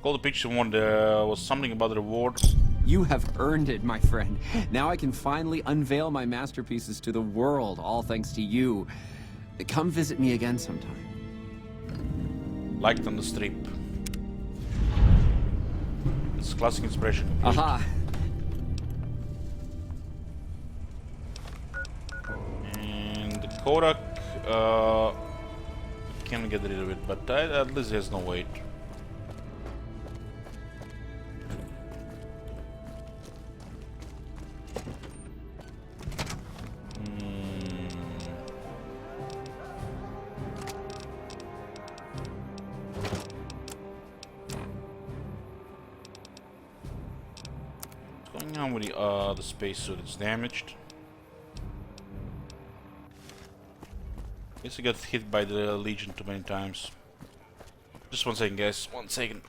All the picture one, there was something about the reward. You have earned it, my friend. Now I can finally unveil my masterpieces to the world, all thanks to you. Come visit me again sometime. Liked on the strip. It's classic inspiration. Aha! And the Kodak, can get rid of it, but at least there's no weight. What's going on with the spacesuit? It's damaged. Guess I got hit by the Legion too many times. Just 1 second, guys. 1 second.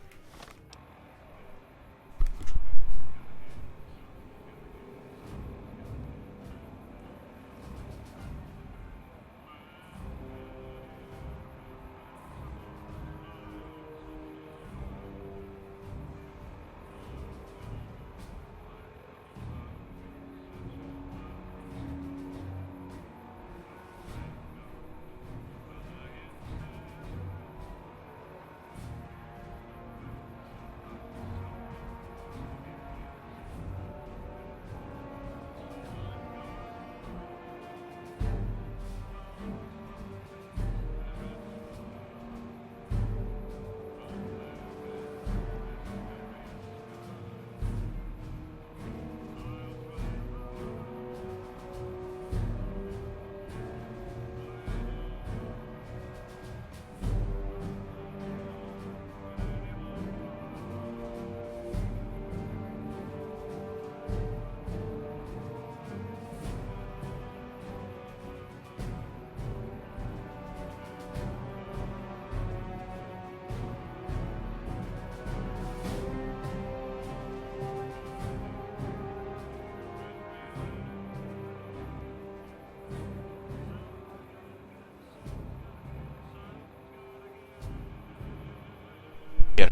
Here.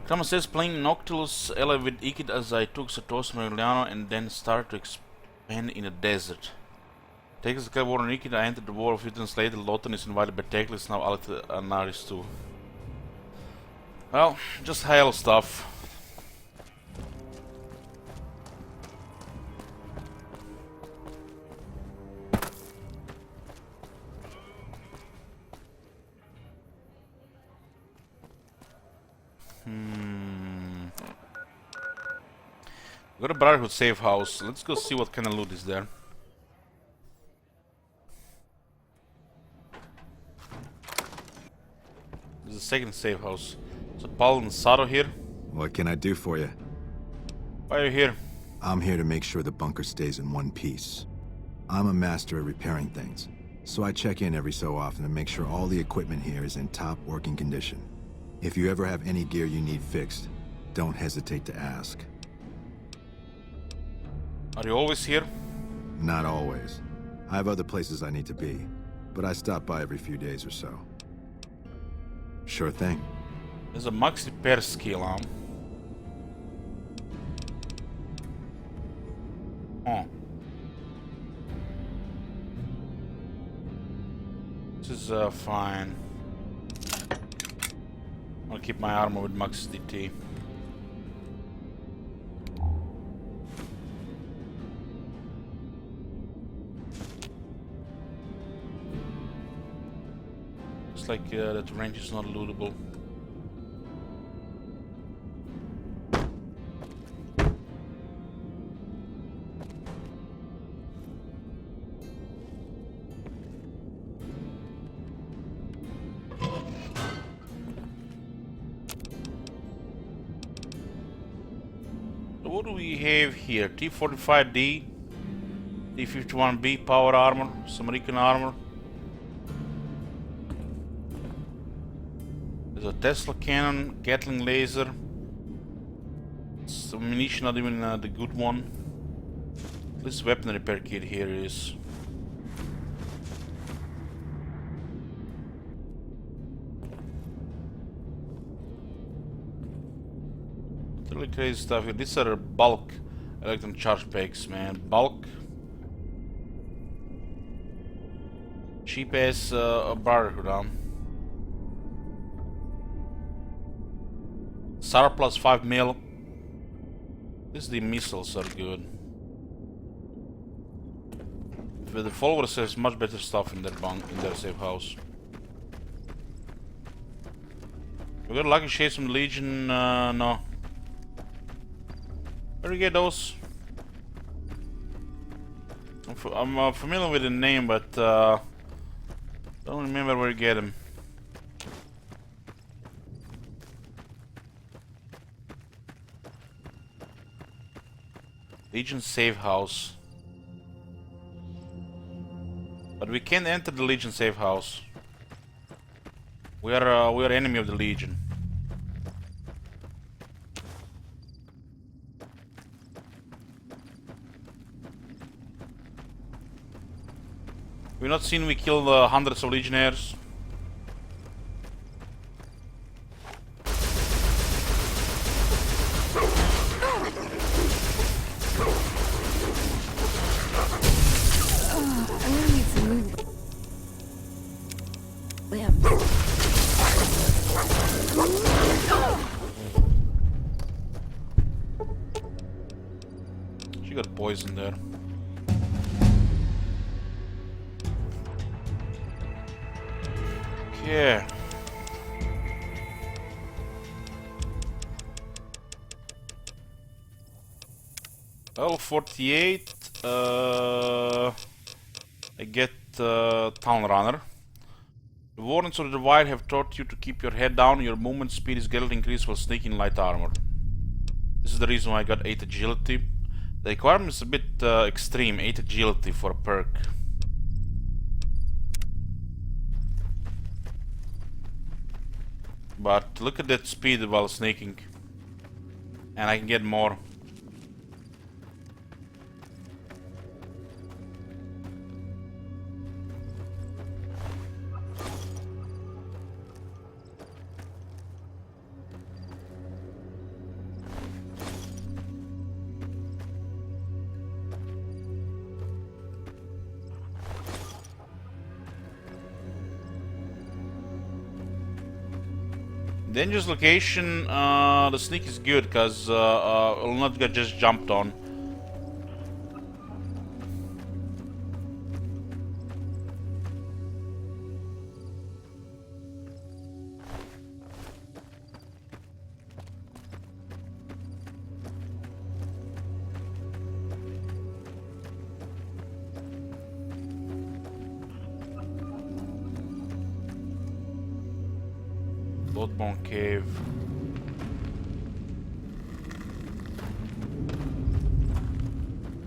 Thomas says playing Noctilus Ella with Ikid as I took Satoshi Marigliano and then started to expand in the desert. Takes the war on Ikid, I entered the war a few times later. Lotan is invited by Teclis, now Alith Anaris too. Well, just hell stuff. Got a Brotherhood safe house. Let's go see what kind of loot is there. There's a second safe house. So Paul and Sato here. What can I do for you? Why are you here? I'm here to make sure the bunker stays in one piece. I'm a master at repairing things, so I check in every so often to make sure all the equipment here is in top working condition. If you ever have any gear you need fixed, don't hesitate to ask. Are you always here? Not always. I have other places I need to be, but I stop by every few days or so. Sure thing. There's a max repair skill, huh? Oh. This is fine. I'll keep my armor with max DT. Looks like that range is not lootable. So what do we have here? T-45D, T-51B power armor, some recon armor. There's a Tesla cannon, Gatling laser, some ammunition, not even the good one. This weapon repair kit here is. Really crazy stuff here. These are bulk electron charge packs, man. Bulk. Cheap ass Brotherhood, huh? SAR plus 5 mil. The missiles are good. But the followers has much better stuff in their safe house. We got lucky shades from the Legion. No. Where do we get those? I'm familiar with the name, but don't remember where you get them. Legion safe house. But we can't enter the Legion safe house. We are enemy of the Legion. We've not seen we killed hundreds of Legionnaires. I really need some movement. She got poison there. Okay. Level 48. I get Town Runner. The Wardens of the Wild have taught you to keep your head down. Your movement speed is greatly increased while sneaking in light armor. This is the reason why I got 8 agility. The requirement is a bit extreme, 8 agility for a perk. But look at that speed while sneaking. And I can get more. Dangerous location, the sneak is good because I'll not get just jumped on. Bloodborne Cave.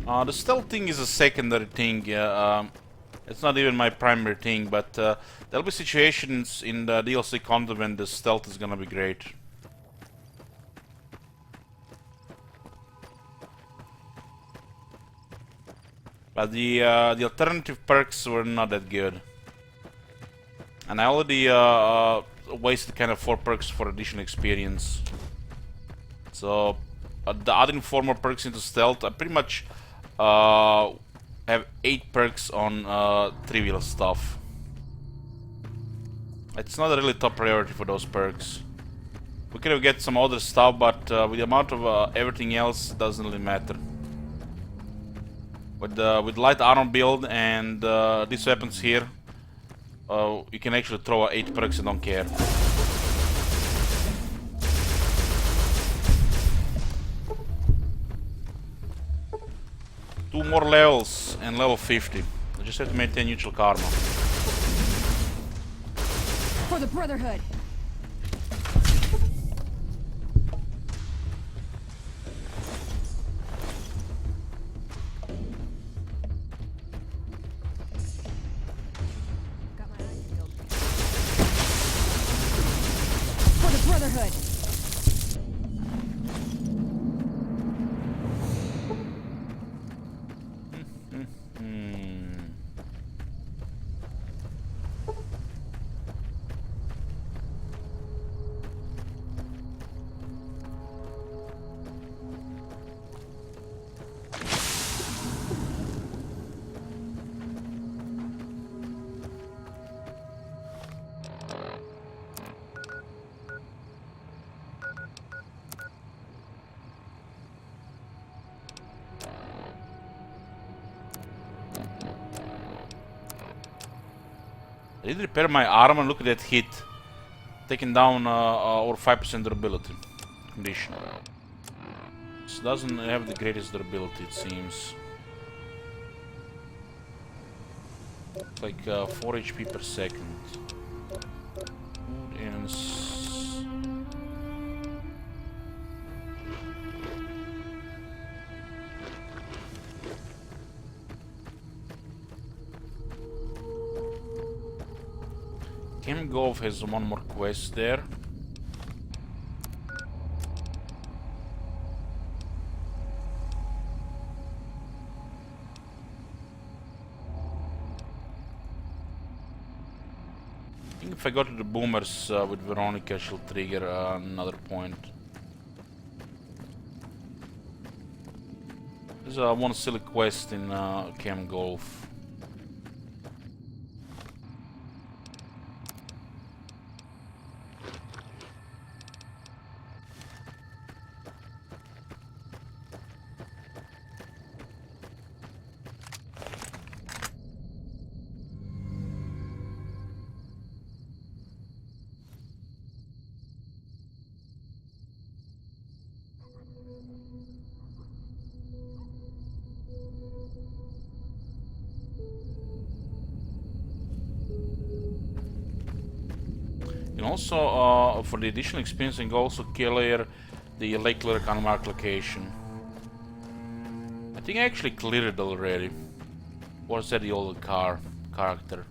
The stealth thing is a secondary thing. It's not even my primary thing, but there'll be situations in the DLC content when the stealth is gonna be great. But the alternative perks were not that good. And I already wasted kind of 4 perks for additional experience. So, adding 4 more perks into stealth, I pretty much have 8 perks on trivial stuff. It's not a really top priority for those perks. We could have get some other stuff, but with the amount of everything else, it doesn't really matter. With light armor build and these weapons here, you can actually throw 8 perks and don't care. Two more levels and level 50. I just have to maintain neutral karma. For the Brotherhood. For the Brotherhood. I did repair my armor, look at that hit. Taking down over 5% durability condition. This doesn't have the greatest durability, it seems. Like 4 HP per second. And Kemgolf has one more quest there. I think if I go to the boomers with Veronica, she'll trigger another point. There's one silly quest in Kemgolf. And also, for the additional experience, you can also clear the Lake Lyric unmarked location. I think I actually cleared it already. Or is that the old character?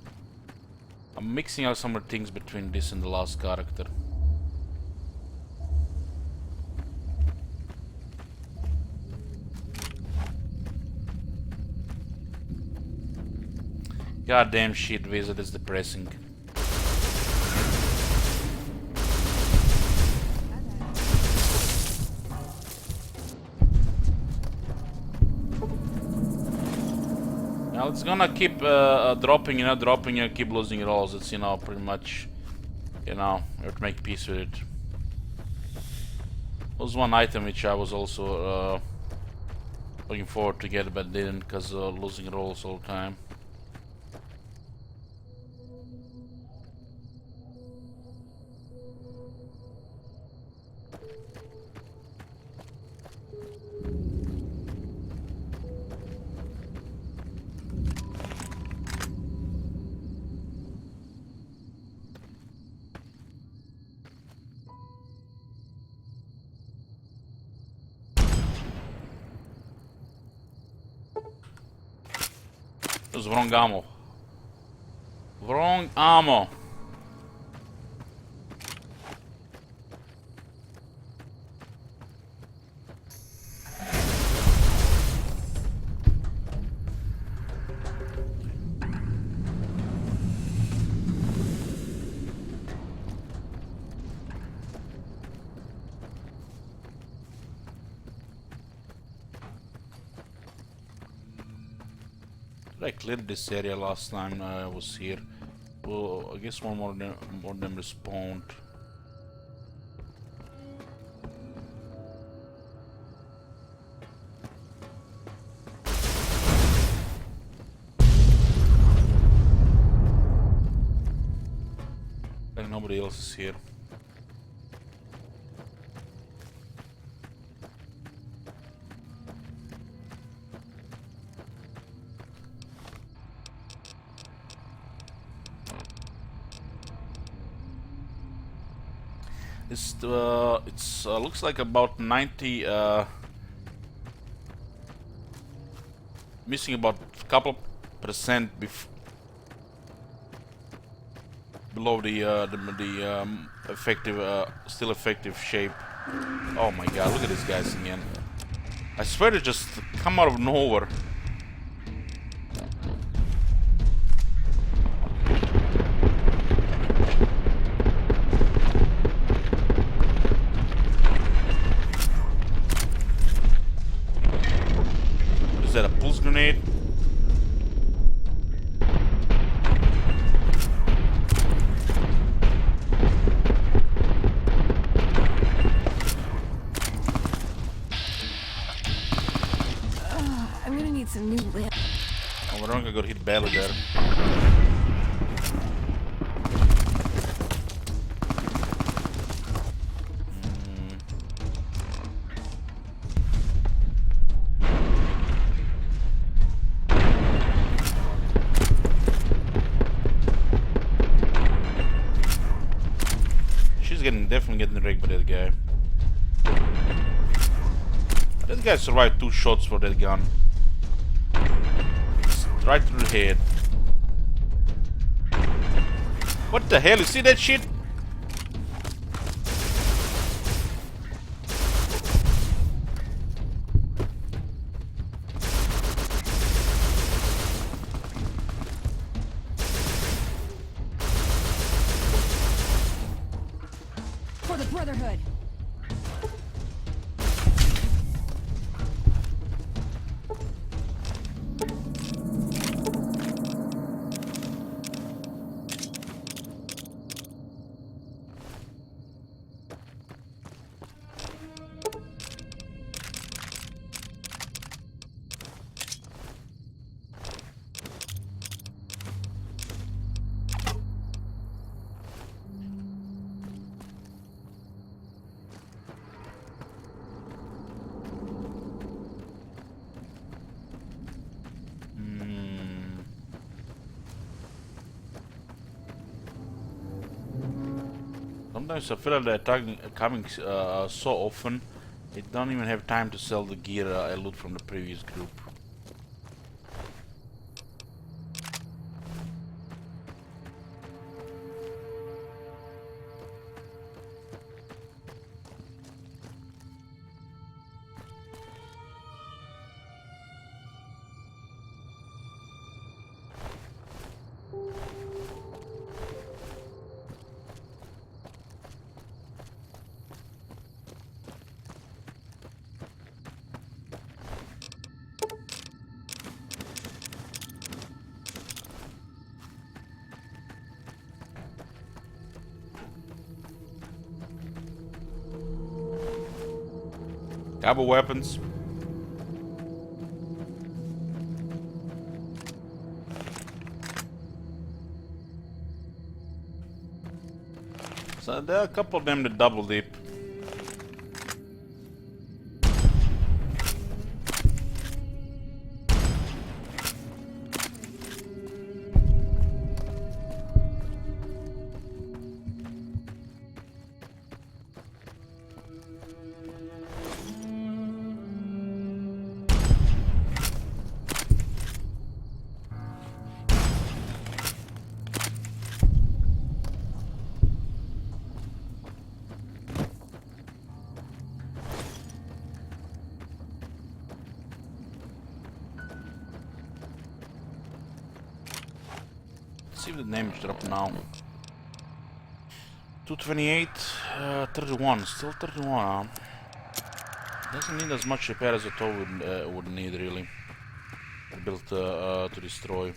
I'm mixing up some of the things between this and the last character. Goddamn shit, Wizard is depressing. Now it's gonna keep dropping, keep losing rolls. It's, pretty much, you have to make peace with it. Was one item which I was also looking forward to get, but didn't because losing rolls all the time. It was wrong ammo. Wrong ammo. I cleared this area last time I was here. Well, I guess one more of them respawned. And nobody else is here. It's looks like about 90 missing about a couple percent below the effective still effective shape. Oh my god, look at these guys again. I swear they just come out of nowhere. Is that a pulse grenade? I'm gonna need some new lamp. Oh, Veronica got hit badly there. She's definitely getting rigged by that guy. That guy survived 2 shots for that gun. Right through the head. What the hell? You see that shit? For the Brotherhood. Sometimes I feel like they're coming so often, they don't even have time to sell the gear I loot from the previous group. Cabo weapons. So there are a couple of them that double dip. see if the damage drop now. 228, 31, still 31, huh? Doesn't need as much repair as I thought would need, really. Built to destroy.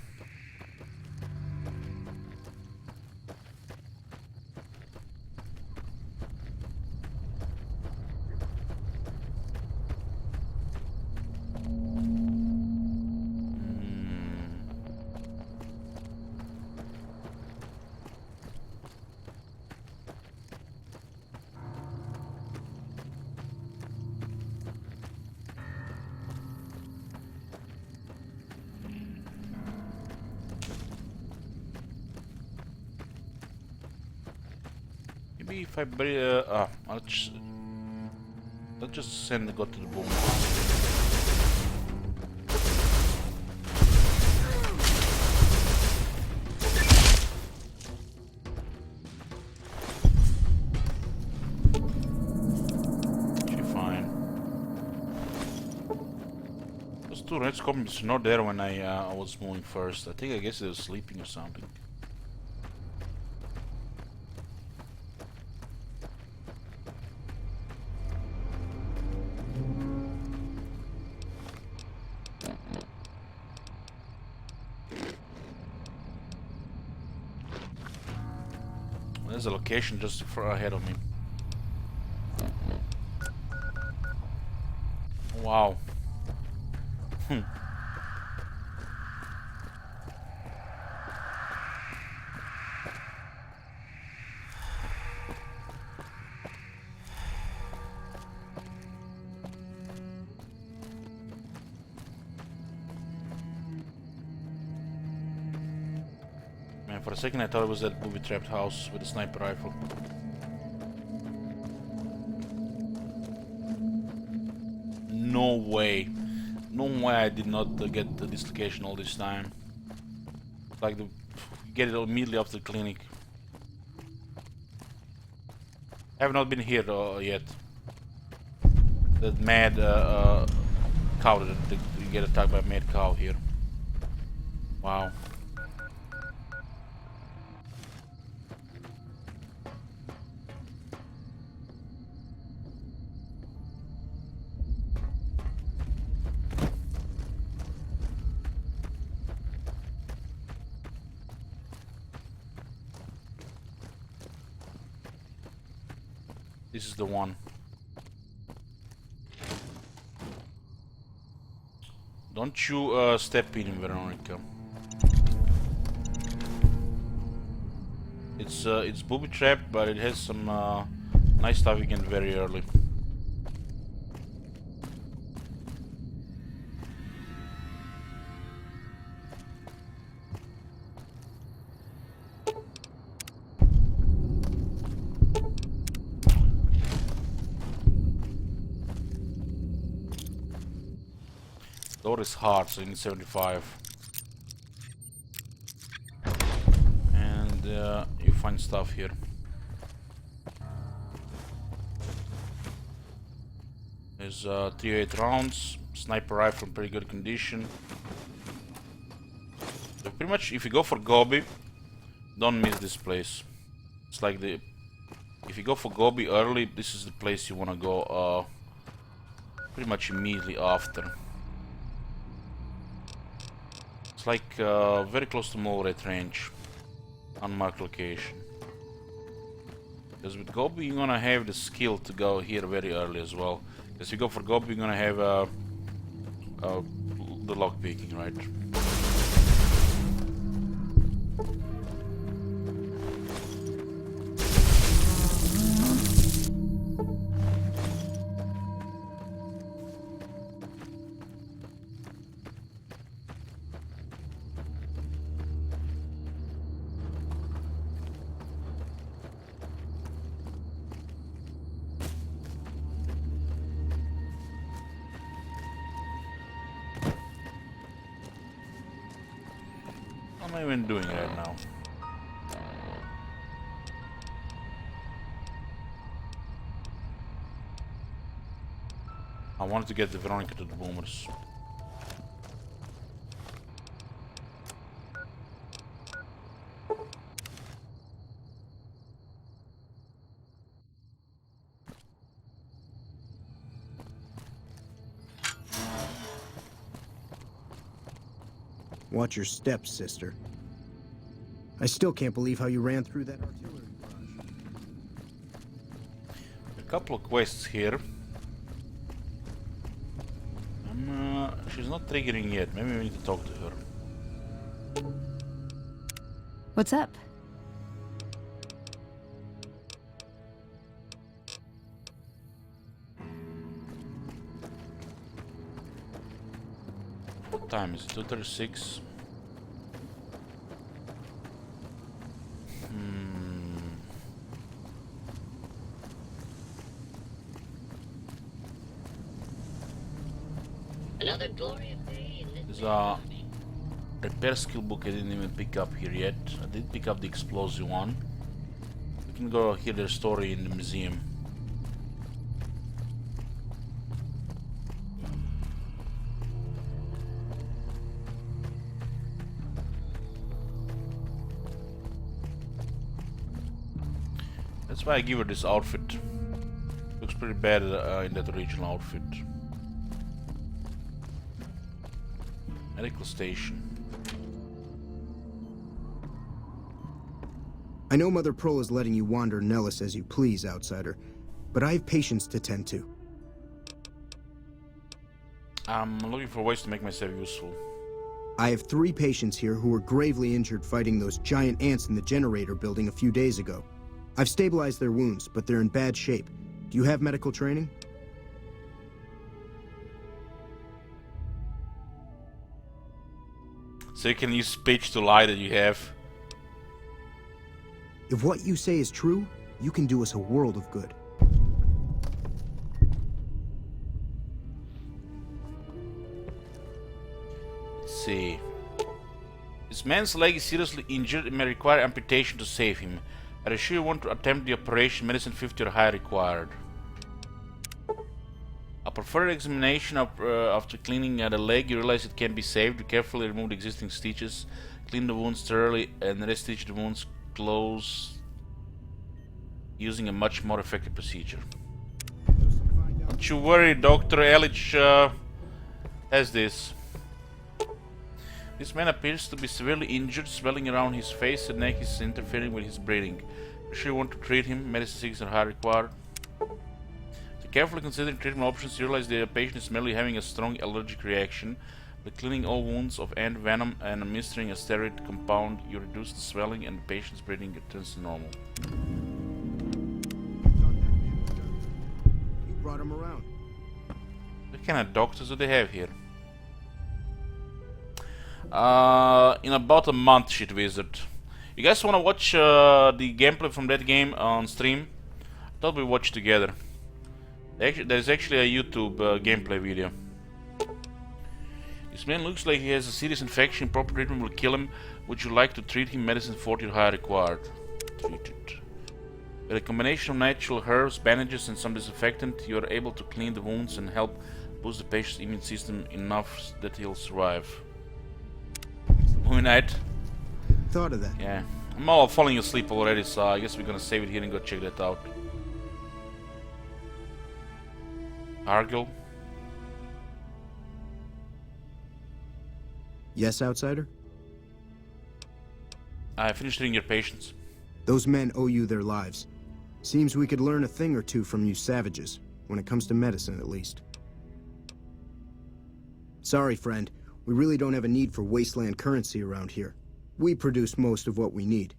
Maybe if I bury, let's just send the god to the boom. Actually fine. Those two red scorpions were not there when I was moving first. I guess they were sleeping or something. There's a location just far ahead of me. Wow. Man, for a second I thought it was that booby-trapped house with a sniper rifle. No way. No way I did not get the dislocation all this time. Like get it immediately after the clinic. I have not been here yet. That mad cow that you get attacked by a mad cow here. Wow. This is the one. Don't you step in, Veronica. It's booby trapped, but it has some nice stuff you can very early. Door is hard, so you need 75. And you find stuff here. There's 308 rounds, sniper rifle in pretty good condition. So pretty much, if you go for Gobi, don't miss this place. It's like if you go for Gobi early, this is the place you want to go pretty much immediately after. It's like very close to Mole Red range, unmarked location. Because with Gobi you're gonna have the skill to go here very early as well. Because if you go for Gobi you're gonna have the lock picking, right? What am I even doing right now? I wanted to get the Veronica to the boomers. Watch your steps, sister. I still can't believe how you ran through that artillery barrage. A couple of quests here. She's not triggering yet. Maybe we need to talk to her. What's up? What time is it? 2:36. Another glorious day in this There's a repair skill book I didn't even pick up here yet. I did pick up the explosive one. We can go hear their story in the museum. That's why I give her this outfit. Looks pretty bad in that original outfit. Medical station. I know Mother Pearl is letting you wander Nellis as you please, outsider, but I have patients to tend to. I'm looking for ways to make myself useful. I have 3 patients here who were gravely injured fighting those giant ants in the generator building a few days ago. I've stabilized their wounds, but they're in bad shape. Do you have medical training? So you can use speech to lie that you have. If what you say is true, you can do us a world of good. Let's see. This man's leg is seriously injured and may require amputation to save him. Are you sure you want to attempt the operation? Medicine 50 or higher required. Upon further examination after cleaning the leg, you realize it can be saved. You carefully remove the existing stitches, clean the wounds thoroughly, and restitch the wounds close using a much more effective procedure. Don't you worry, Dr. Elich has this. This man appears to be severely injured. Swelling around his face and neck is interfering with his breathing. You sure you want to treat him? Medicine 6 or higher required. So carefully considering treatment options, you realize the patient is merely having a strong allergic reaction. By cleaning all wounds of ant venom and administering a steroid compound, you reduce the swelling and the patient's breathing returns to normal. You brought him around. What kind of doctors do they have here? In about a month, shit wizard. You guys wanna watch the gameplay from that game on stream? I thought we watch together. There's actually a YouTube gameplay video. This man looks like he has a serious infection. Proper treatment will kill him. Would you like to treat him? Medicine 40 or higher required. Treated. With a combination of natural herbs, bandages and some disinfectant, you are able to clean the wounds and help boost the patient's immune system enough that he'll survive. Movie night. Thought of that. Yeah. I'm all falling asleep already, so I guess we're gonna save it here and go check that out. Argyll. Yes, outsider? I finished treating your patients. Those men owe you their lives. Seems we could learn a thing or two from you savages, when it comes to medicine at least. Sorry, friend. We really don't have a need for wasteland currency around here. We produce most of what we need.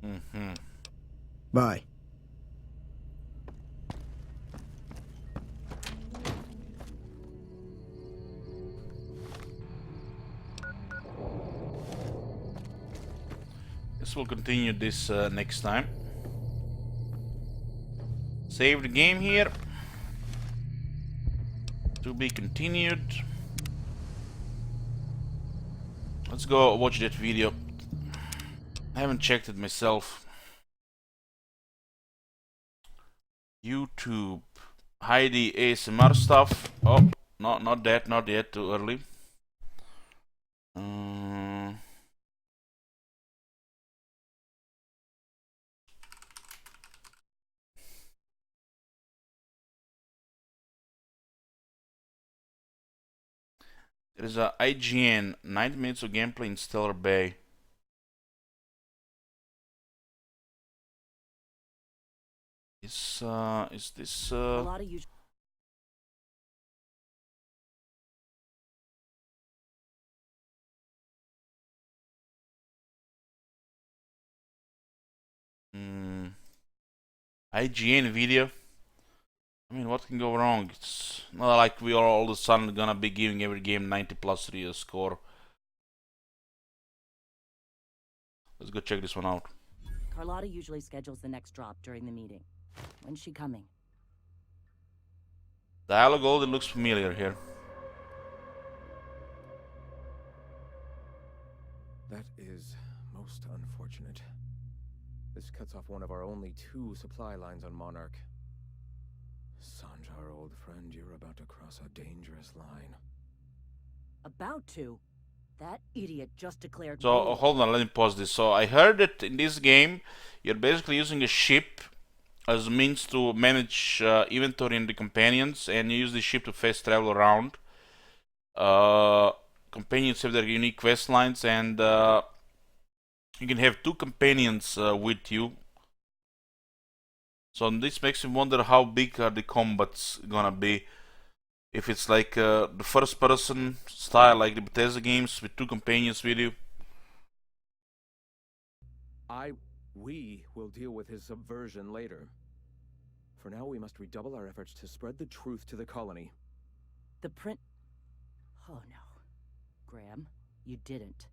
Mm-hmm. Bye. Guess we'll continue this next time. Save the game here. To be continued. Let's go watch that video. I haven't checked it myself. YouTube. Heidi ASMR stuff. Oh, no, not that, not yet, too early. There is a IGN 90 minutes of gameplay in Stellar Bay. Is this A lot of you. IGN video? I mean, what can go wrong? It's not like we are all of a sudden gonna be giving every game 90 plus 3 a score. Let's go check this one out. Carlotta usually schedules the next drop during the meeting. When's she coming? Dialogue Gold, it looks familiar here. That is most unfortunate. This cuts off one of our only 2 supply lines on Monarch. Sanjar, old friend, you're about to cross a dangerous line. About to? That idiot just declared So, war. hold on, let me pause this. So, I heard that in this game, you're basically using a ship as a means to manage inventory and the companions, and you use the ship to fast travel around. Companions have their unique quest lines, and you can have 2 companions with you. So this makes me wonder how big are the combats gonna be. If it's like the first person style like the Bethesda games with 2 companions with you. We will deal with his subversion later. For now, we must redouble our efforts to spread the truth to the colony. The print... Oh no. Graham, you didn't.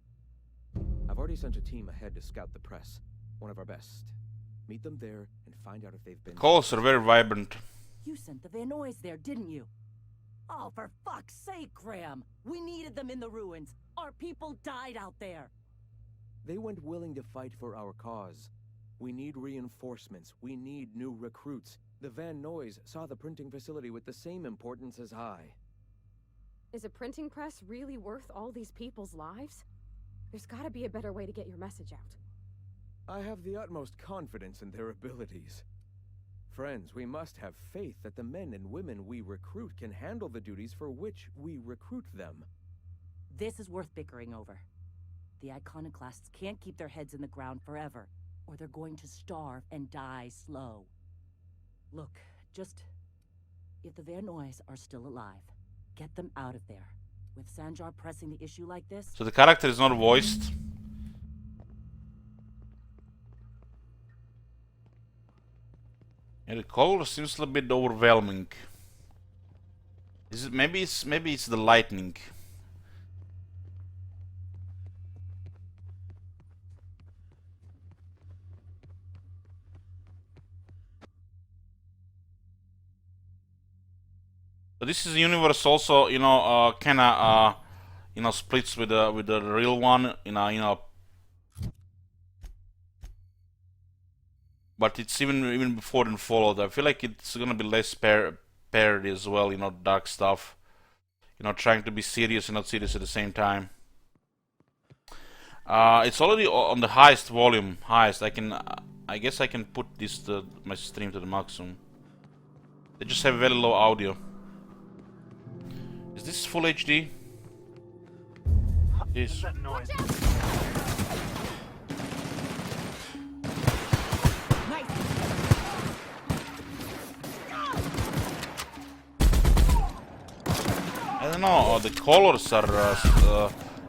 I've already sent a team ahead to scout the press. One of our best. Meet them there and find out if they've been... Calls are very vibrant. You sent the Van Noys there, didn't you? Oh, for fuck's sake, Graham! We needed them in the ruins! Our people died out there! They went willing to fight for our cause. We need reinforcements. We need new recruits. The Van Noys saw the printing facility with the same importance as I. Is a printing press really worth all these people's lives? There's gotta be a better way to get your message out. I have the utmost confidence in their abilities. Friends, we must have faith that the men and women we recruit can handle the duties for which we recruit them. This is worth bickering over. The iconoclasts can't keep their heads in the ground forever, or they're going to starve and die slow. Look, just... if the Van Noys are still alive, get them out of there. With Sanjar pressing the issue like this... So the character is not voiced. And the color seems a little bit overwhelming. Is it maybe it's the lightning. So this is a universe also, you know, kinda you know, splits with the real one, you know. But it's even before and Fallout. I feel like it's gonna be less parody as well, you know, dark stuff. You know, trying to be serious and not serious at the same time. It's already on the highest volume, highest. I guess I can put this my stream to the maximum. They just have very low audio. Is this full HD? Yes. I don't know, the colors are...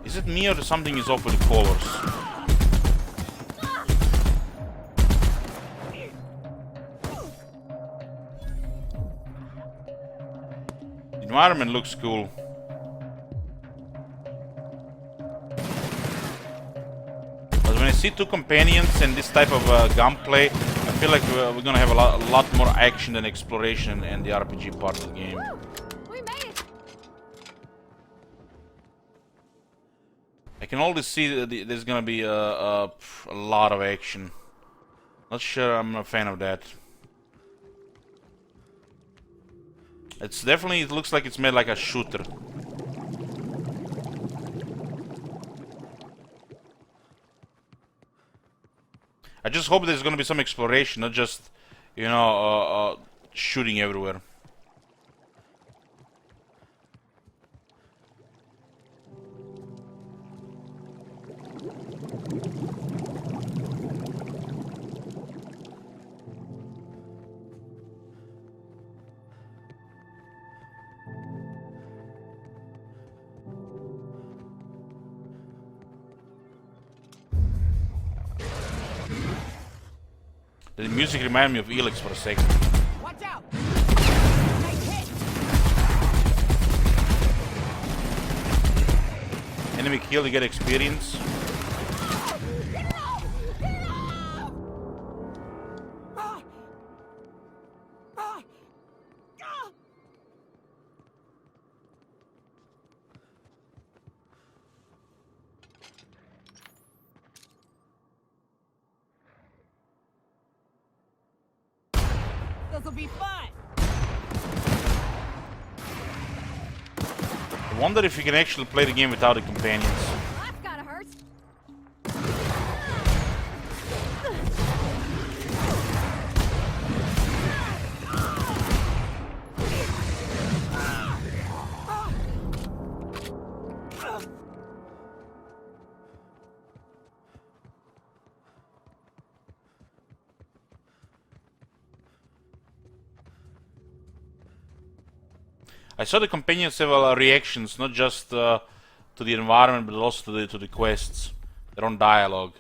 is it me or something is off with the colors? The environment looks cool. But when I see 2 companions and this type of gunplay, I feel like we're gonna have a lot more action than exploration and the RPG part of the game. I can already see that there's gonna be a lot of action. Not sure I'm a fan of that. It's definitely, it looks like it's made like a shooter. I just hope there's gonna be some exploration, not just, you know, shooting everywhere. The music reminded me of Elix for a second. Watch out! Enemy kill, you get experience. This'll be fun! I wonder if you can actually play the game without the companions. That's gotta hurt. I saw the companions have reactions, not just to the environment, but also to the quests. Their own dialogue.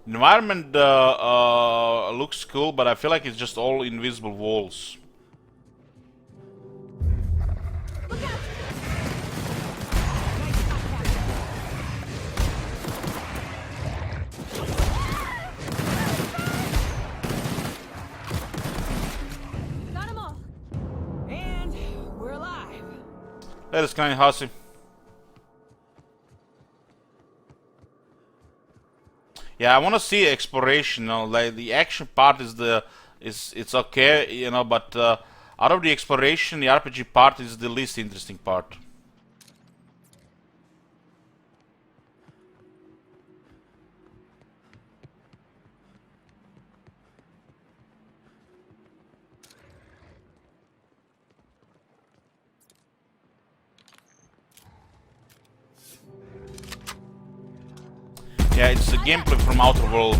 The environment looks cool, but I feel like it's just all invisible walls. That is kind of hussy. Yeah, I want to see exploration. You know, like the action part is it's okay, you know, but out of the exploration, the RPG part is the least interesting part. Yeah, it's the gameplay from Outer Worlds.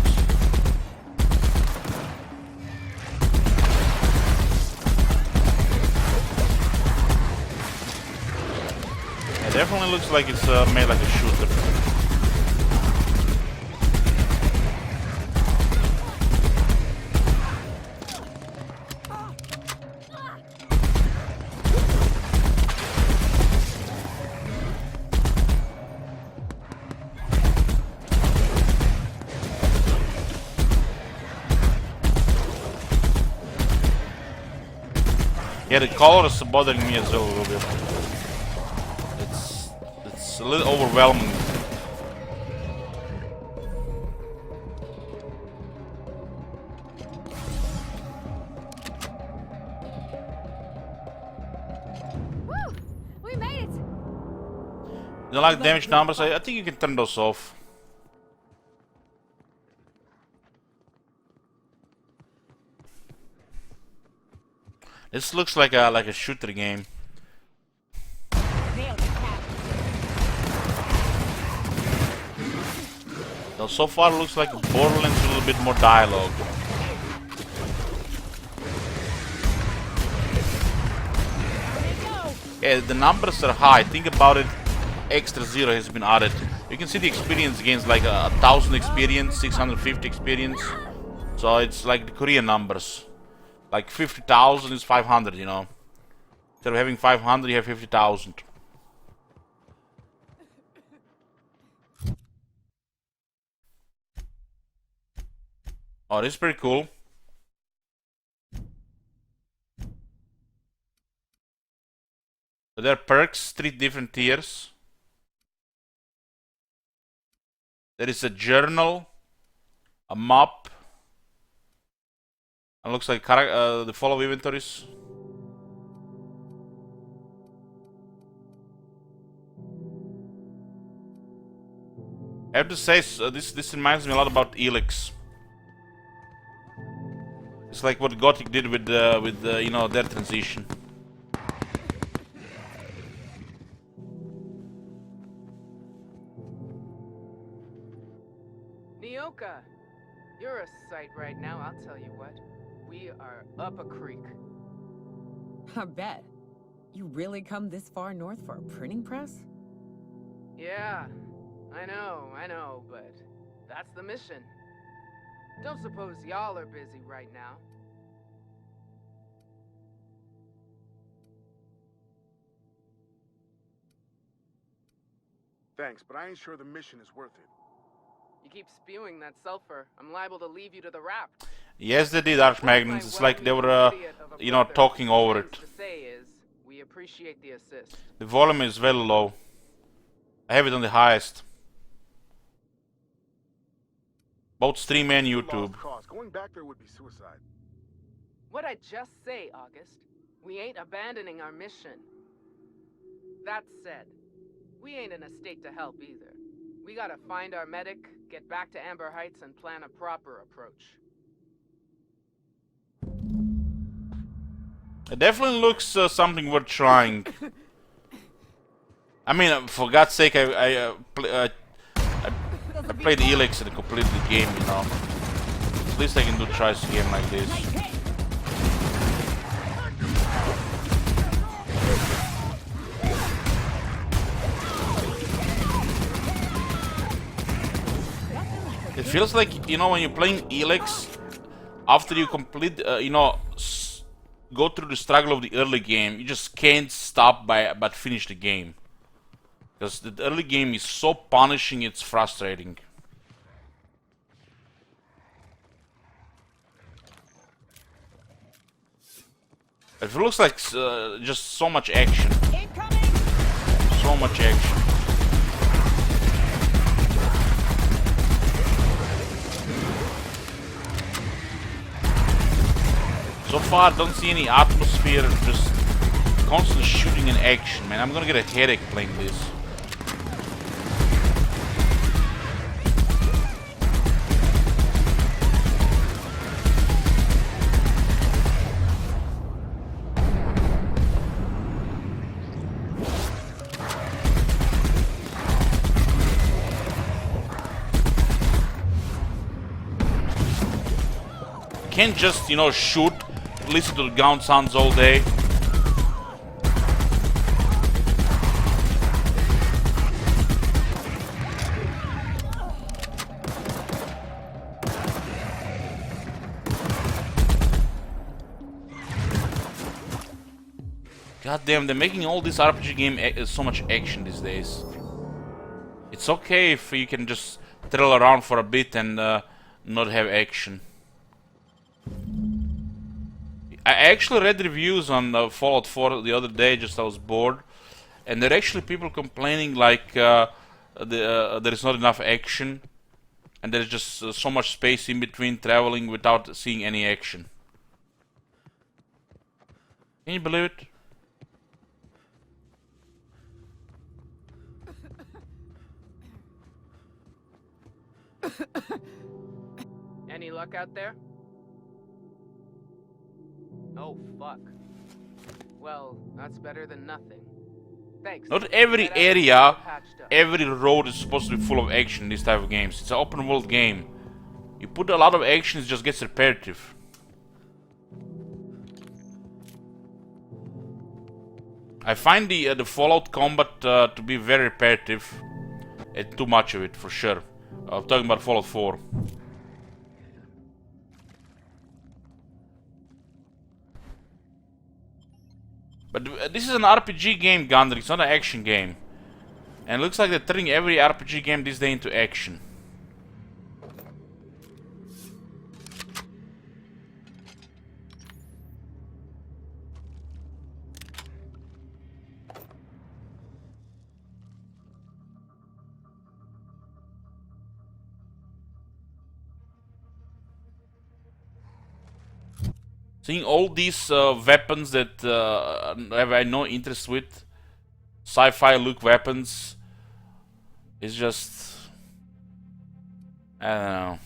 It definitely looks like it's made like a shooter. Yeah, the colors are bothering me as well a little bit. It's a little overwhelming. Woo! We made it! You don't like damage numbers? I think you can turn those off. This looks like a shooter game. Now, so far it looks like Borderlands with a little bit more dialogue. Yeah, the numbers are high. Think about it. Extra 0 has been added. You can see the experience gains like 1,000 experience, 650 experience. So it's like the Korean numbers. Like 50,000 is 500, you know. Instead of having 500, you have 50,000. Oh, this is pretty cool. So there are perks, 3 different tiers. There is a journal, a map, and looks like the follow inventories. I have to say, this reminds me a lot about Elix. It's like what Gothic did with you know, their transition. Nyoka, you're a sight right now, I'll tell you what. We are up a creek. I bet. You really come this far north for a printing press? Yeah, I know, but that's the mission. Don't suppose y'all are busy right now. Thanks, but I ain't sure the mission is worth it. You keep spewing that sulfur, I'm liable to leave you to the raft. Yes, they did, Archmagnus. It's like they were, you know, talking over it. To say is, we appreciate the assist. The volume is very low. I have it on the highest. Both stream and YouTube. Going back there would be suicide. What'd I just say, August? We ain't abandoning our mission. That said, we ain't in a state to help either. We gotta find our medic, get back to Amber Heights, and plan a proper approach. It definitely looks something worth trying. I mean, for God's sake, I played Elex and completed the game, you know. At least I can do tries a game like this. It feels like, you know, when you're playing Elex, after you complete, you know, go through the struggle of the early game, you just can't stop but finish the game. Because the early game is so punishing, it's frustrating. It looks like just so much action. So much action. So far, I don't see any atmosphere, just constant shooting and action, man. I'm gonna get a headache playing this. Can't just, you know, shoot, listen to the gun sounds all day. God damn, they're making all this RPG game so much action these days. It's okay if you can just trail around for a bit and not have action. I actually read reviews on Fallout 4 the other day, just I was bored, and there are actually people complaining like there is not enough action, and there's just so much space in between traveling without seeing any action. Can you believe it? Any luck out there? Oh, fuck. Well, that's better than nothing. Thanks. Not every area, every road is supposed to be full of action in this type of games. It's an open world game. You put a lot of action, it just gets repetitive. I find the Fallout combat to be very repetitive. And too much of it, for sure. I'm talking about Fallout 4. But this is an RPG game, Gundry. It's not an action game. And it looks like they're turning every RPG game this day into action. Seeing all these weapons that have I no interest with, sci-fi look weapons, is just, I don't know.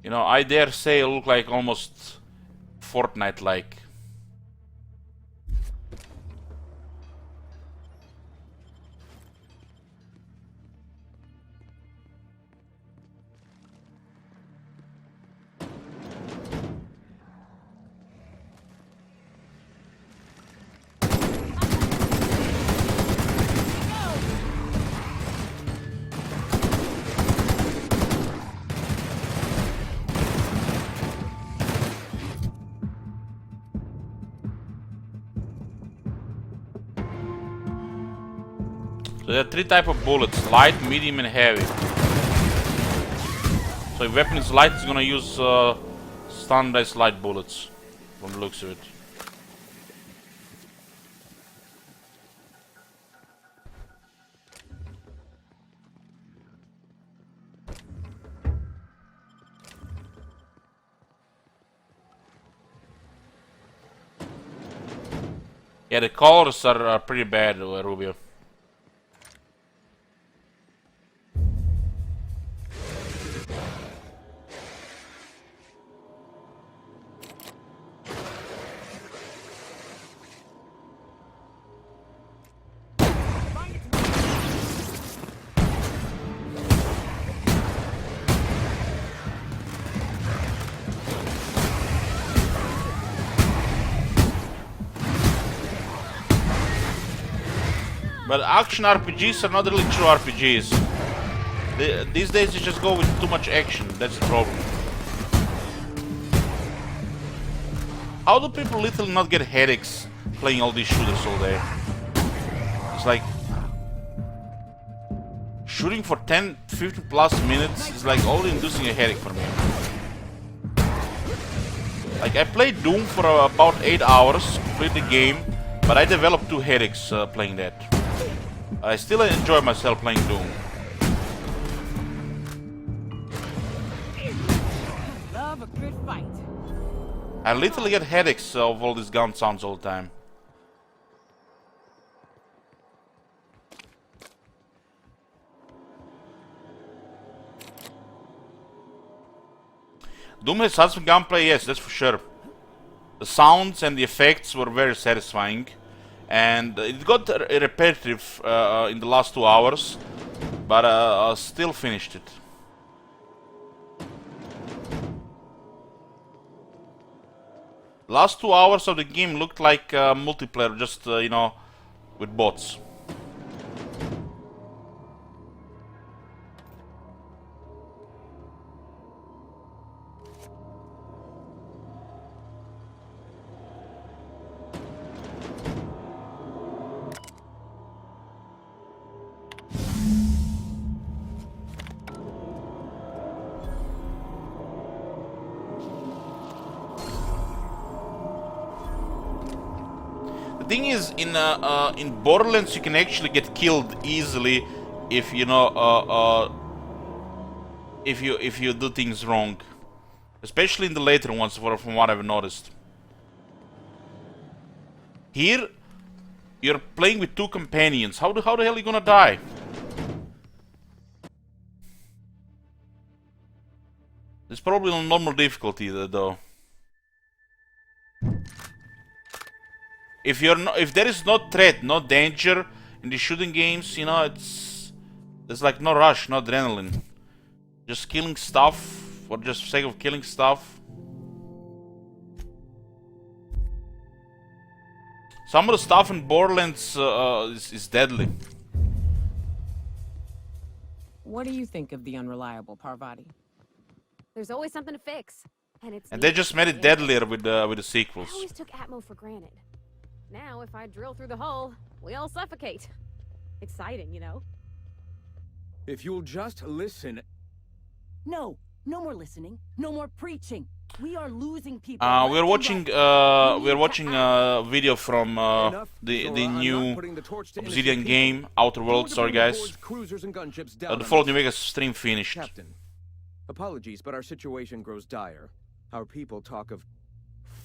You know, I dare say it look like almost Fortnite-like. So there are 3 types of bullets: light, medium, and heavy. So if weapon is light, it's gonna use standardized light bullets, from the looks of it. Yeah, the colors are pretty bad, Rubio. But action RPGs are not really true RPGs. These days you just go with too much action, that's the problem. How do people literally not get headaches playing all these shooters all day? It's like... shooting for 10, 50 plus minutes is like already inducing a headache for me. Like I played Doom for about 8 hours, played the game, but I developed 2 headaches playing that. I still enjoy myself playing Doom. Love a good fight. I literally get headaches of all these gun sounds all the time. Doom has had some gunplay, yes, that's for sure. The sounds and the effects were very satisfying. And it got repetitive in the last 2 hours, but I still finished it. Last 2 hours of the game looked like multiplayer, just you know, with bots. The thing is, in Borderlands you can actually get killed easily if you know if you do things wrong, especially in the later ones, from what I've noticed. Here, you're playing with 2 companions. How the hell are you gonna die? It's probably on normal difficulty though. If there is no threat, no danger in the shooting games, you know, there's like no rush, no adrenaline. Just killing stuff for just sake of killing stuff. Some of the stuff in Borderlands is deadly. What do you think of the Unreliable, Parvati? There's always something to fix, and they just made it deadlier with the sequels. I always took Atmo for granted. Now, if I drill through the hull, we all suffocate. Exciting, you know? If you'll just listen... No more listening. No more preaching. We are losing people. We're watching a video from the new Obsidian game, Outer Worlds. Sorry, guys. The Fallout New Vegas stream finished. Captain, apologies, but our situation grows dire. Our people talk of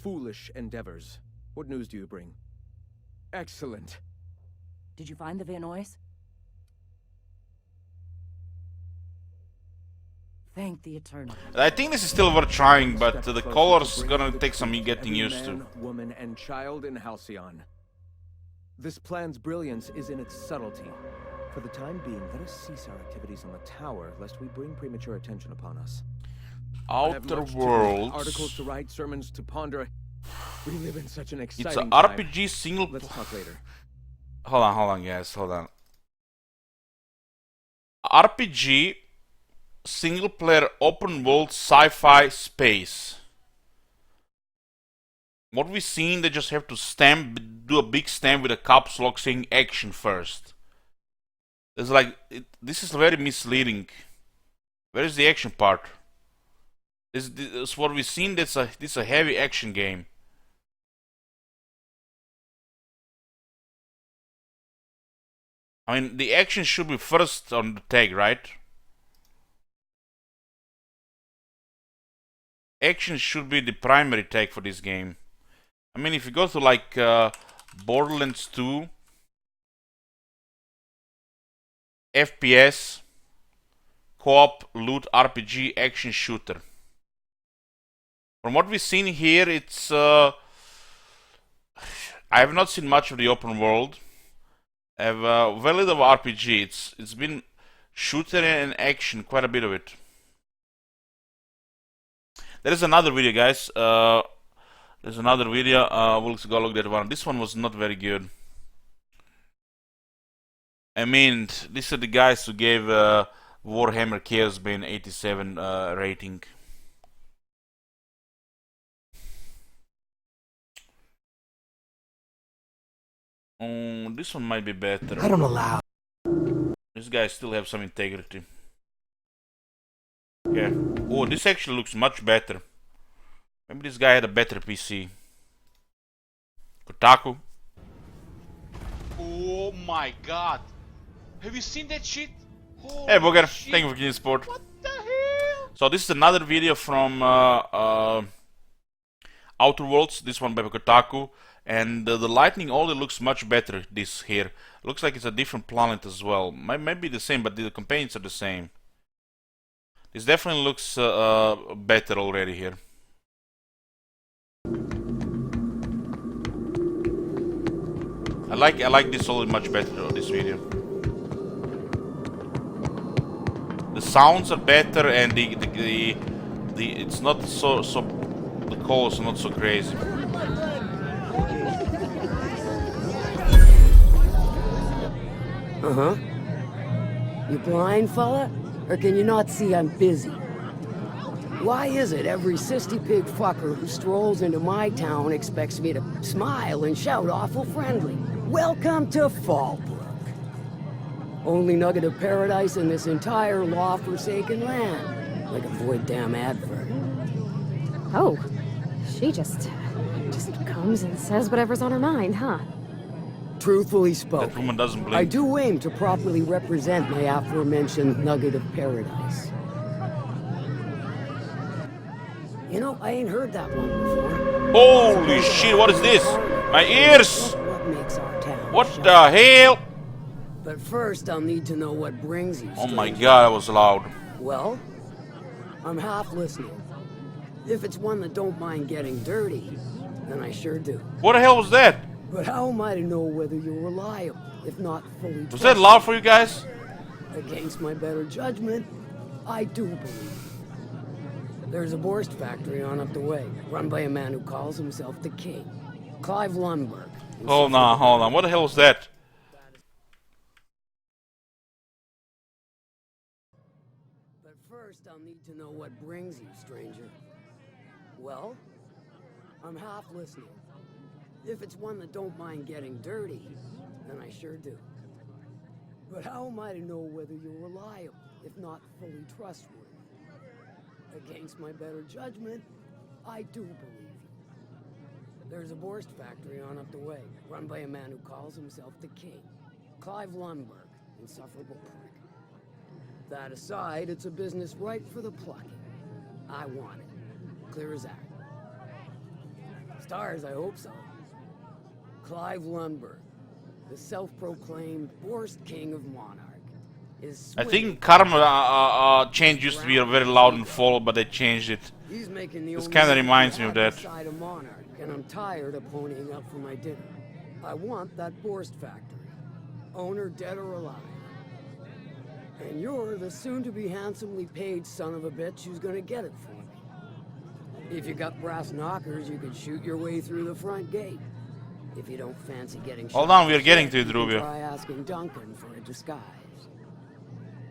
foolish endeavors. What news do you bring? Excellent. Did you find the Vanois? Thank the Eternal. I think this is still worth trying, but the colors gonna take some getting used to. Man, woman, and child in Halcyon. This plan's brilliance is in its subtlety. For the time being, let us cease our activities on the tower, lest we bring premature attention upon us. Outer Worlds. Articles to write, sermons to ponder. We live in such an exciting It's an time. RPG single. Let's talk later. Hold on, guys. Hold on. RPG single player open world sci-fi space. What we seen, they just have to do a big stamp with a caps lock saying action first. It's like this is very misleading. Where is the action part? This what we've seen. This is a heavy action game. I mean, the action should be first on the tag, right? Action should be the primary tag for this game. I mean, if you go to like Borderlands 2, FPS, co-op, loot, RPG, action shooter. From what we've seen here, it's I have not seen much of the open world. I have very little of RPG. It's been shooter and action, quite a bit of it. There is another video, guys. There's another video. We'll go look at that one. This one was not very good. I mean, these are the guys who gave Warhammer Chaos Bane 87 rating. Oh, this one might be better. I don't allow. These guys still have some integrity. Yeah. Oh, this actually looks much better. Maybe this guy had a better PC. Kotaku. Oh my god. Have you seen that shit? Holy Hey Booger, shit. thank you for getting support. What the hell? So this is another video from Outer Worlds, this one by Kotaku. And the lighting only looks much better this here. Looks like it's a different planet as well. Might be the same, but the companions are the same. This definitely looks better already here. I like this already much better, this video. The sounds are better, and the it's not so the calls are not so crazy. Uh-huh. You blind, fella? Or can you not see I'm busy? Why is it every sissy pig fucker who strolls into my town expects me to smile and shout awful friendly? Welcome to Fallbrook. Only nugget of paradise in this entire law-forsaken land. Like a void damn advert. Oh, she just comes and says whatever's on her mind, huh? Truthfully spoken, That woman doesn't blink. I do aim to properly represent my aforementioned nugget of paradise. You know, I ain't heard that one before. Holy shit, what is this? My ears! What makes our town What shine? the hell? But first, I'll need to know what brings you. Oh my stranger. god, that was loud. Well, I'm half listening. If it's one that don't mind getting dirty, then I sure do. What the hell was that? But how am I to know whether you're reliable, if not fully Was that loud for you guys? Against my better judgment, I do believe. There's a Borst factory on up the way, run by a man who calls himself the King. Clive Lundberg. Hold on. What the hell was that? But first, I'll need to know what brings you, stranger. Well, I'm half listening. If it's one that don't mind getting dirty, then I sure do. But how am I to know whether you're reliable, if not fully trustworthy? Against my better judgment, I do believe you. There's a Borst factory on up the way, run by a man who calls himself the King. Clive Lundberg, insufferable prick. That aside, it's a business ripe for the plucking. I want it. Clear as that. Stars, I hope so. Clive Lundberg, the self-proclaimed Borst King of Monarch, is I think Karma change used to be very loud and full, but they changed it. He's making the This only kind of move reminds we me of have that. inside a Monarch, and I'm tired of ponying up for my dinner. I want that Borst factory, owner dead or alive. And you're the soon-to-be handsomely paid son of a bitch who's gonna get it for me. If you got brass knockers, you could shoot your way through the front gate. If you don't fancy getting Hold shot on, we are getting to it, you can Rubio. try asking Duncan for a disguise.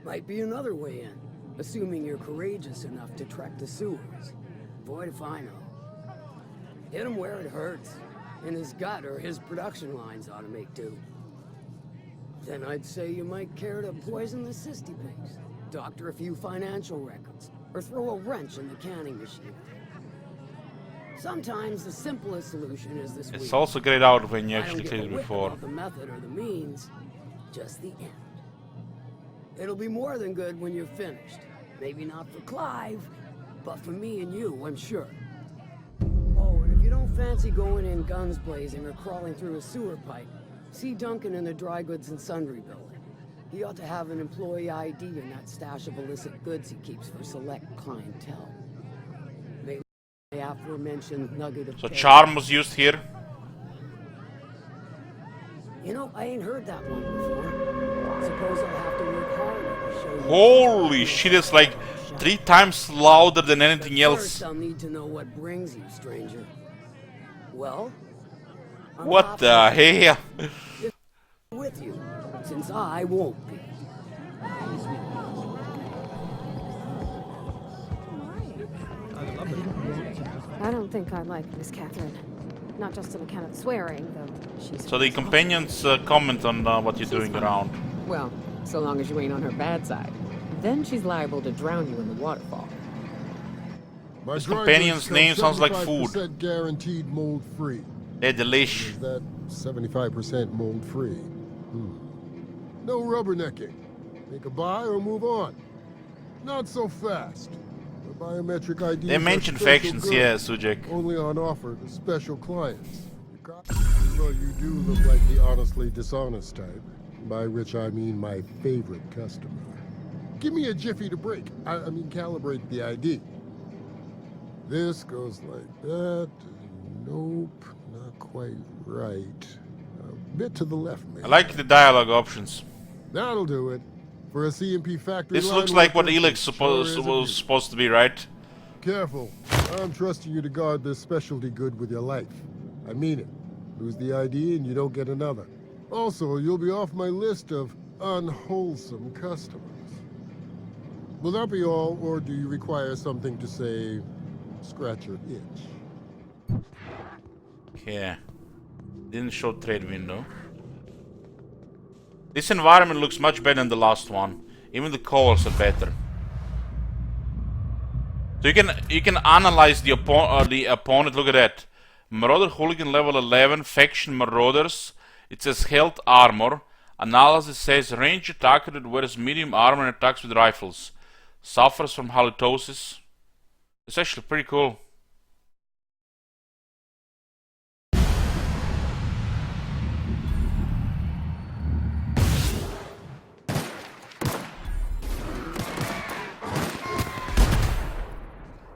Might be another way in, assuming you're courageous enough to trek the sewers. Boy, if I know. Hit him where it hurts. In his gut, or his production lines ought to make do. Then I'd say you might care to poison the cysty pigs, doctor a few financial records, or throw a wrench in the canning machine. Sometimes the simplest solution is this. It's also grayed out when you actually cleared it before. The method or the means, just the end. It'll be more than good when you're finished. Maybe not for Clive, but for me and you, I'm sure. Oh, and if you don't fancy going in guns blazing or crawling through a sewer pipe, see Duncan in the dry goods and sundry building. He ought to have an employee ID in that stash of illicit goods he keeps for select clientele. Maybe the aforementioned nugget of So charm was used here. You know, I ain't heard that one before. Suppose I'll have to work harder to show you. Holy shit, it's like 3 times louder than anything else. First, I'll need to know what brings you, stranger. Well, I'm What the hell? with you, since I won't be. I don't think I like Miss Catherine. Not just on account of swearing, though she's... So the companions comment on what you're doing around. Well, so long as you ain't on her bad side. Then she's liable to drown you in the waterfall. This companion's name sounds like food. 75% guaranteed mold free. They're delish. Is that 75% mold free? No rubbernecking. Make a buy or move on. Not so fast. The biometric ID. They mentioned factions, yeah, Sujek. Only on offer to special clients. Well, you do look like the honestly dishonest type, by which I mean my favorite customer. Give me a jiffy to break. I mean calibrate the ID. This goes like that. Nope, not quite right. A bit to the left, maybe. I like the dialogue options. That'll do it. For a CMP factory. This looks like what Elex was supposed to be, right? Careful. I'm trusting you to guard this specialty good with your life. I mean it. Lose the ID and you don't get another. Also, you'll be off my list of unwholesome customers. Will that be all, or do you require something to say, scratch your itch? Okay. Didn't show trade window. This environment looks much better than the last one. Even the colors are better. So you can analyze the opponent. Look at that. Marauder Hooligan level 11, faction Marauders. It says health armor. Analysis says range attacker that wears medium armor and attacks with rifles. Suffers from halitosis. It's actually pretty cool.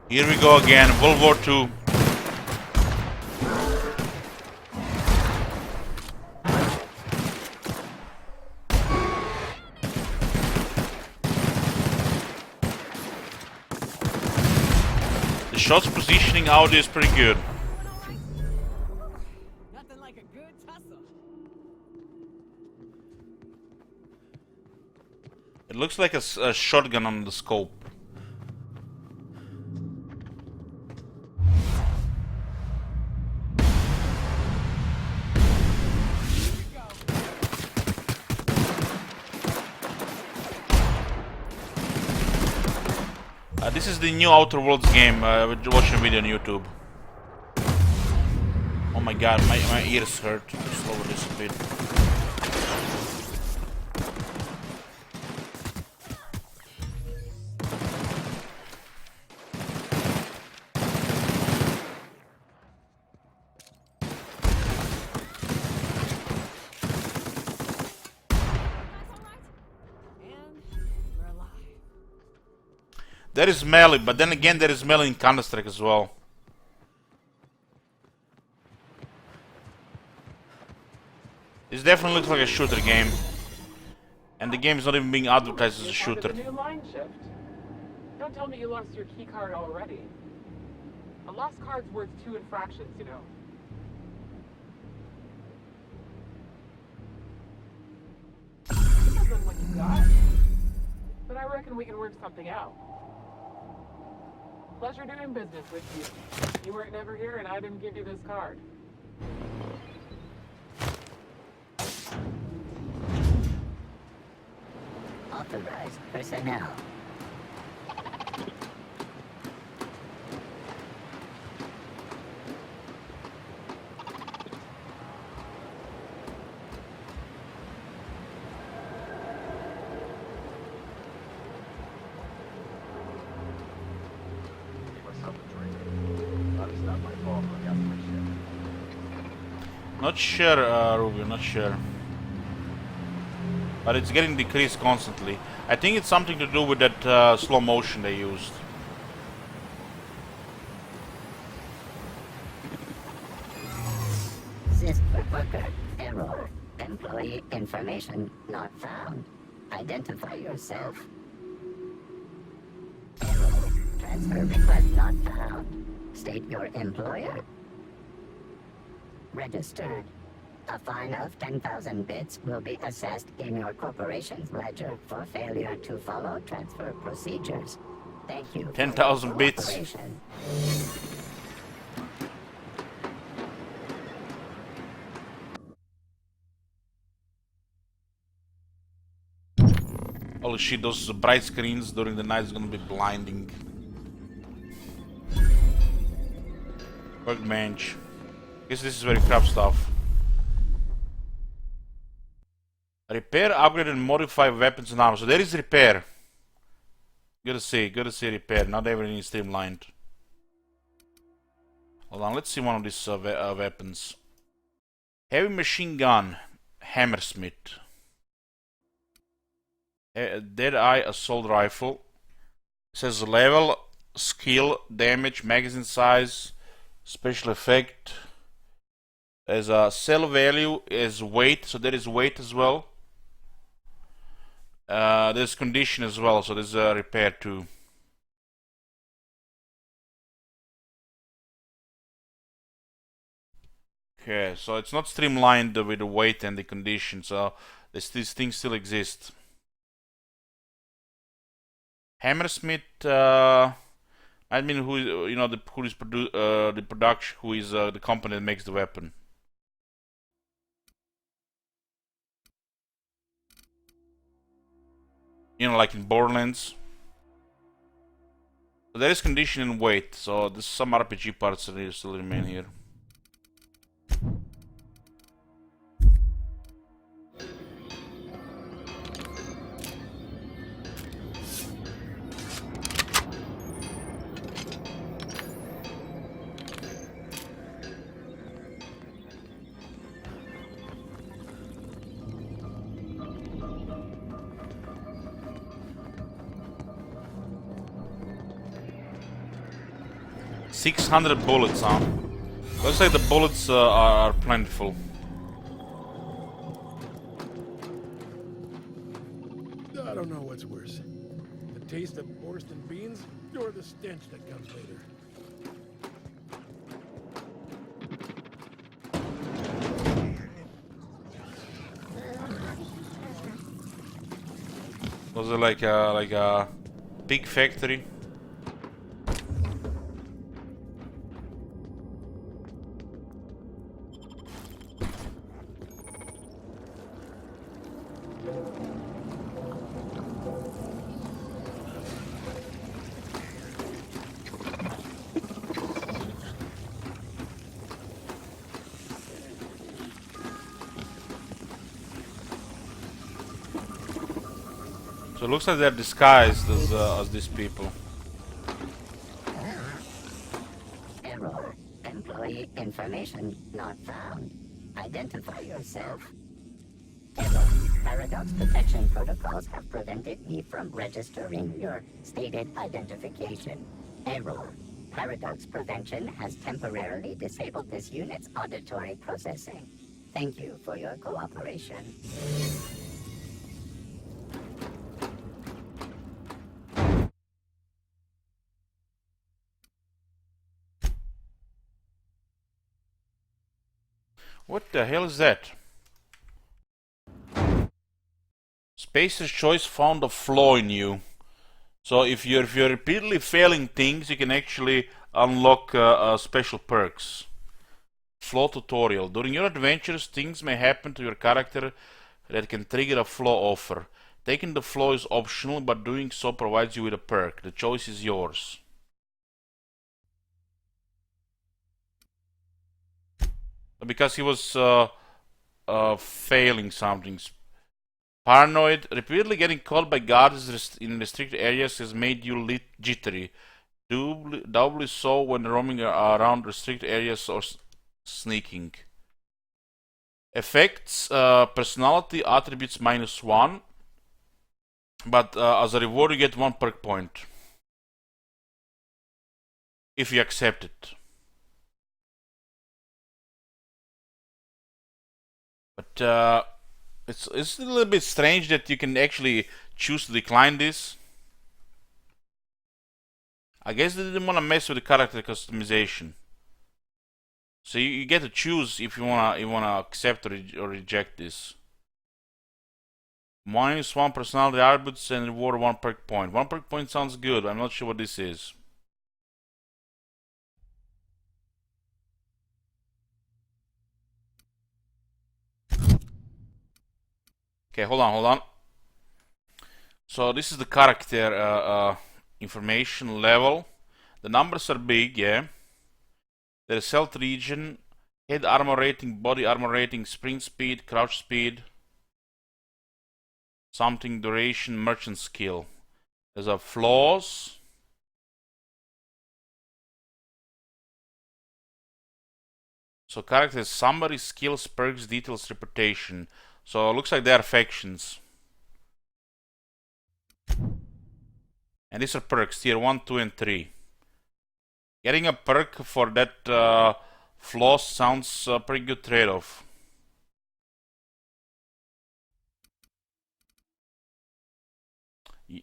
Here we go again, World War II. The shots positioning audio is pretty good. Nothing like a good tussle. It looks like a shotgun on the scope. This is the new Outer Worlds game. We're watching a video on YouTube. Oh my god, my ears hurt. Just lower this a bit. There is melee, but then again there is melee in Counter-Strike as well. This definitely looks like a shooter game. And the game is not even being advertised as a shooter. The new line shift. Don't tell me you lost your key card already. A lost card's worth 2 infractions, you know. Depends on what you got. But I reckon we can work something out. Pleasure doing business with you. You weren't never here and I didn't give you this card. Authorized personnel. Not sure, Ruby, not sure. But it's getting decreased constantly. I think it's something to do with that slow motion they used. System worker error. Employee information not found. Identify yourself. Error. Transfer request not found. State your employer. Registered. A fine of 10,000 bits will be assessed in your corporation's ledger for failure to follow transfer procedures. Thank you. 10,000 bits. Holy shit, those bright screens during the night is gonna be blinding. Workbench. Guess this is very crap stuff. Repair, upgrade and modify weapons and armor. So there is repair. Good to see repair. Not everything is streamlined. Hold on, let's see one of these weapons. Heavy machine gun, Hammersmith. Dead-eye assault rifle. It says level, skill, damage, magazine size, special effect. There's a sell value, is weight, so there is weight as well. There's condition as well, so there's a repair too. Okay, so it's not streamlined with the weight and the condition, so these things still exist. Hammersmith, I mean, who you know the production, who is the company that makes the weapon. You know, like in Borderlands. So there is condition and weight, so there's some RPG parts that still remain here. 600 bullets, huh? Looks like the bullets are plentiful. I don't know what's worse. The taste of Borscht beans or the stench that comes later. Was it like a pig factory? So it looks like they're disguised as these people. Error. Employee information not found. Identify yourself. Error. Paradox protection protocols have prevented me from registering your stated identification. Error. Paradox prevention has temporarily disabled this unit's auditory processing. Thank you for your cooperation. What the hell is that? Spacer's Choice found a flaw in you. So if you're repeatedly failing things, you can actually unlock special perks. Flaw tutorial. During your adventures, things may happen to your character that can trigger a flaw offer. Taking the floor is optional, but doing so provides you with a perk. The choice is yours. Because he was failing something. Paranoid. Repeatedly getting caught by guards in restricted areas has made you jittery. Doubly so when roaming around restricted areas or sneaking. Effects. Personality attributes -1. But as a reward you get 1 perk point. If you accept it. But it's a little bit strange that you can actually choose to decline this. I guess they didn't want to mess with the character customization. So you get to choose if you wanna accept or reject this. -1 personality attributes and reward 1 perk point. 1 perk point sounds good. I'm not sure what this is. Okay, hold on. So this is the character information level. The numbers are big, yeah. There's health region, head armor rating, body armor rating, sprint speed, crouch speed, something duration, merchant skill. There's a flaws. So characters, summary, skills, perks, details, reputation. So it looks like they are factions. And these are perks, tier 1, 2, and 3. Getting a perk for that flaws sounds a pretty good trade-off. You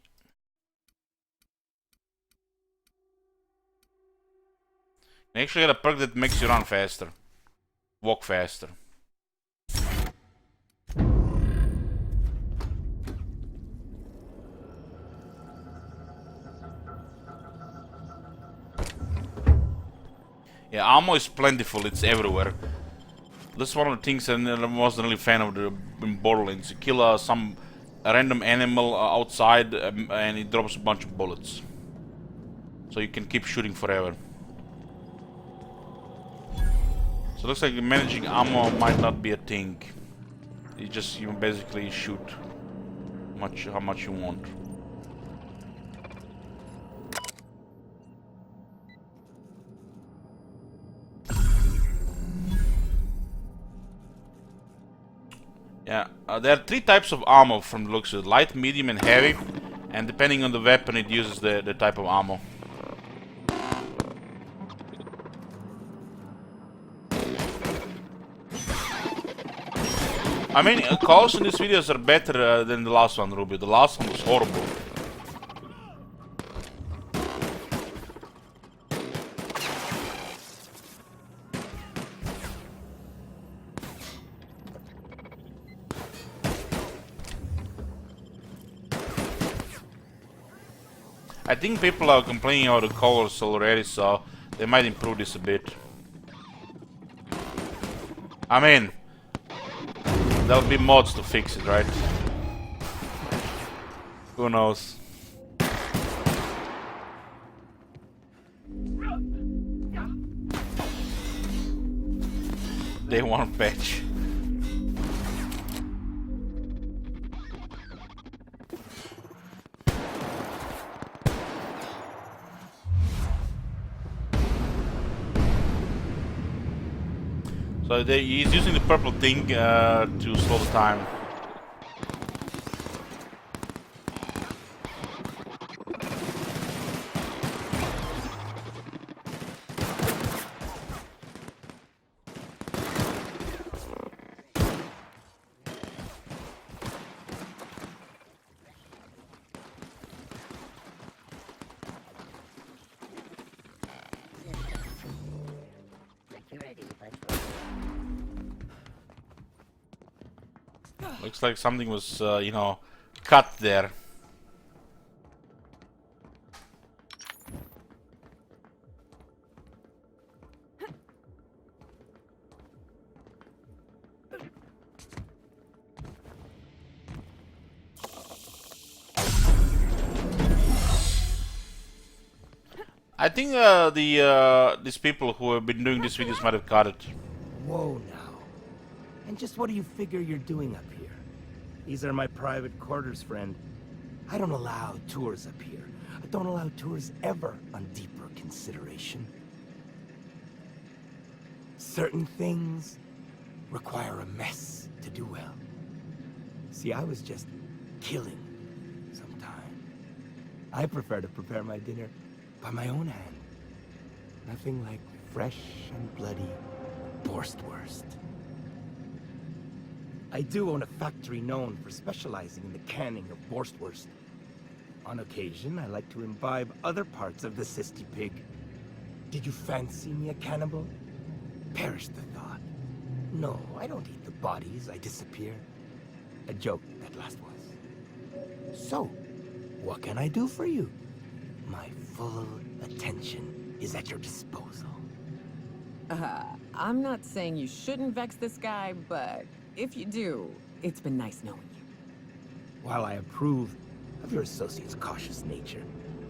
can actually get a perk that makes you run faster. Walk faster. Yeah, ammo is plentiful, it's everywhere. This is one of the things I wasn't really a fan of in Borderlands. You kill some random animal outside and it drops a bunch of bullets. So you can keep shooting forever. So it looks like managing ammo might not be a thing. You basically shoot how much you want. Yeah, there are 3 types of ammo from the looks of it: light, medium, and heavy. And depending on the weapon, it uses the type of ammo. I mean, calls in these videos are better than the last one, Ruby. The last one was horrible. I think people are complaining about the colors already, so they might improve this a bit. I mean, there'll be mods to fix it, right? Who knows? Day 1 patch. So he's using the purple thing to slow the time. Looks like something was, you know, cut there. I think these people who have been doing these videos might have caught it. Whoa now. And just what do you figure you're doing up here? These are my private quarters, friend. I don't allow tours up here. I don't allow tours ever on deeper consideration. Certain things require a mess to do well. See, I was just killing some time. I prefer to prepare my dinner by my own hand. Nothing like fresh and bloody Borstwurst. I do own a factory known for specializing in the canning of Borstwurst. On occasion, I like to imbibe other parts of the cysty pig. Did you fancy me a cannibal? Perish the thought. No, I don't eat the bodies, I disappear. A joke, that last was. So, what can I do for you? My full attention is at your disposal. I'm not saying you shouldn't vex this guy, but if you do, it's been nice knowing you. While I approve of your associate's cautious nature,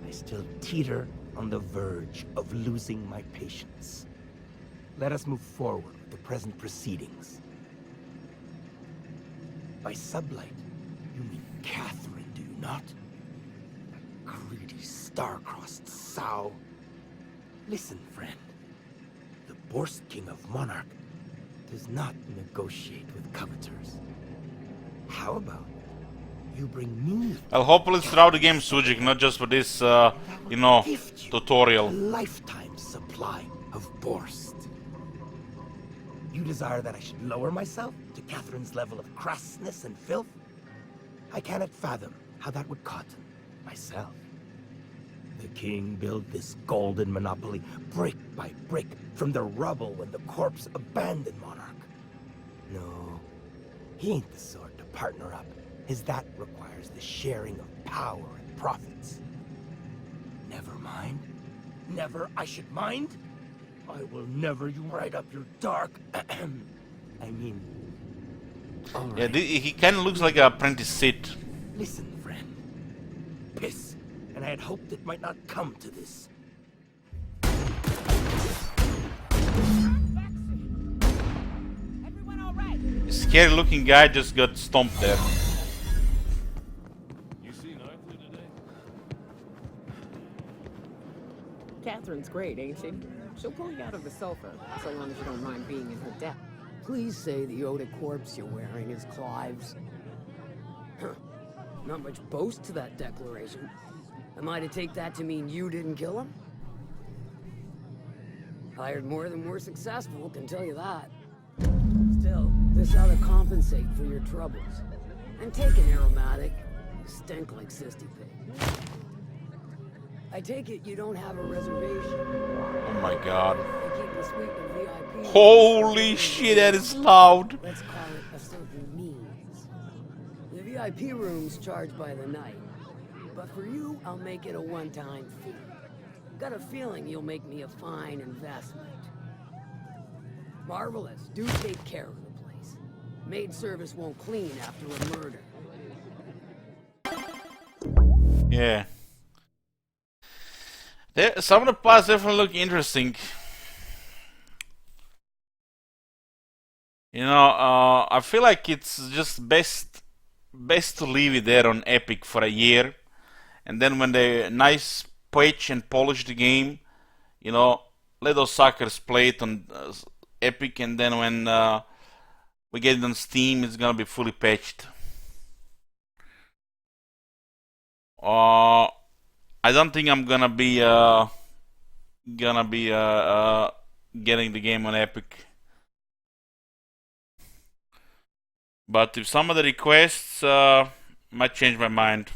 I still teeter on the verge of losing my patience. Let us move forward with the present proceedings. By sublight, you mean Catherine, do you not? A greedy, star-crossed sow. Listen, friend. The Borst King of Monarch does not negotiate with coveters. How about you bring me... Well, hopefully it's throughout the game, Sujik, not just for this, you know, tutorial. A lifetime supply of Borst. You desire that I should lower myself to Catherine's level of crassness and filth? I cannot fathom how that would cotton myself. The king built this golden monopoly brick by brick from the rubble when the corpse abandoned Monarch. No, he ain't the sort to partner up, as that requires the sharing of power and profits. Never mind. Never I should mind? I will never you right up your dark... I mean... Yeah, he kind of looks like an apprentice Sith. Listen, friend. Piss. And I had hoped it might not come to this. Scary looking guy just got stomped there. You seen Arthur today? Catherine's great, ain't she? She'll pull you out of the sofa, so long as you don't mind being in her debt. Please say the Oda corpse you're wearing is Clive's. Not much boast to that declaration. Am I to take that to mean you didn't kill him? Hired more than we're successful, can tell you that. Still, this ought to compensate for your troubles. And take an aromatic. You stink like Cysty Pig. I take it you don't have a reservation. Oh my god. They keep the suite of VIP. Holy shit, that is loud. Let's call it a certain means. The VIP room's charged by the night. But for you, I'll make it a one-time fee. Got a feeling you'll make me a fine investment. Marvelous. Do take care of the place. Maid service won't clean after a murder. Yeah. Some of the parts definitely look interesting. You know, I feel like it's just best to leave it there on Epic for a year, and then when they nice patch and polish the game, you know, let those suckers play it on Epic, and then when we get it on Steam, it's gonna be fully patched. I don't think I'm gonna be getting the game on Epic. But if some of the requests might change my mind.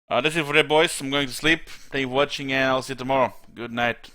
That's it for today, boys. I'm going to sleep. Thank you for watching, and I'll see you tomorrow. Good night.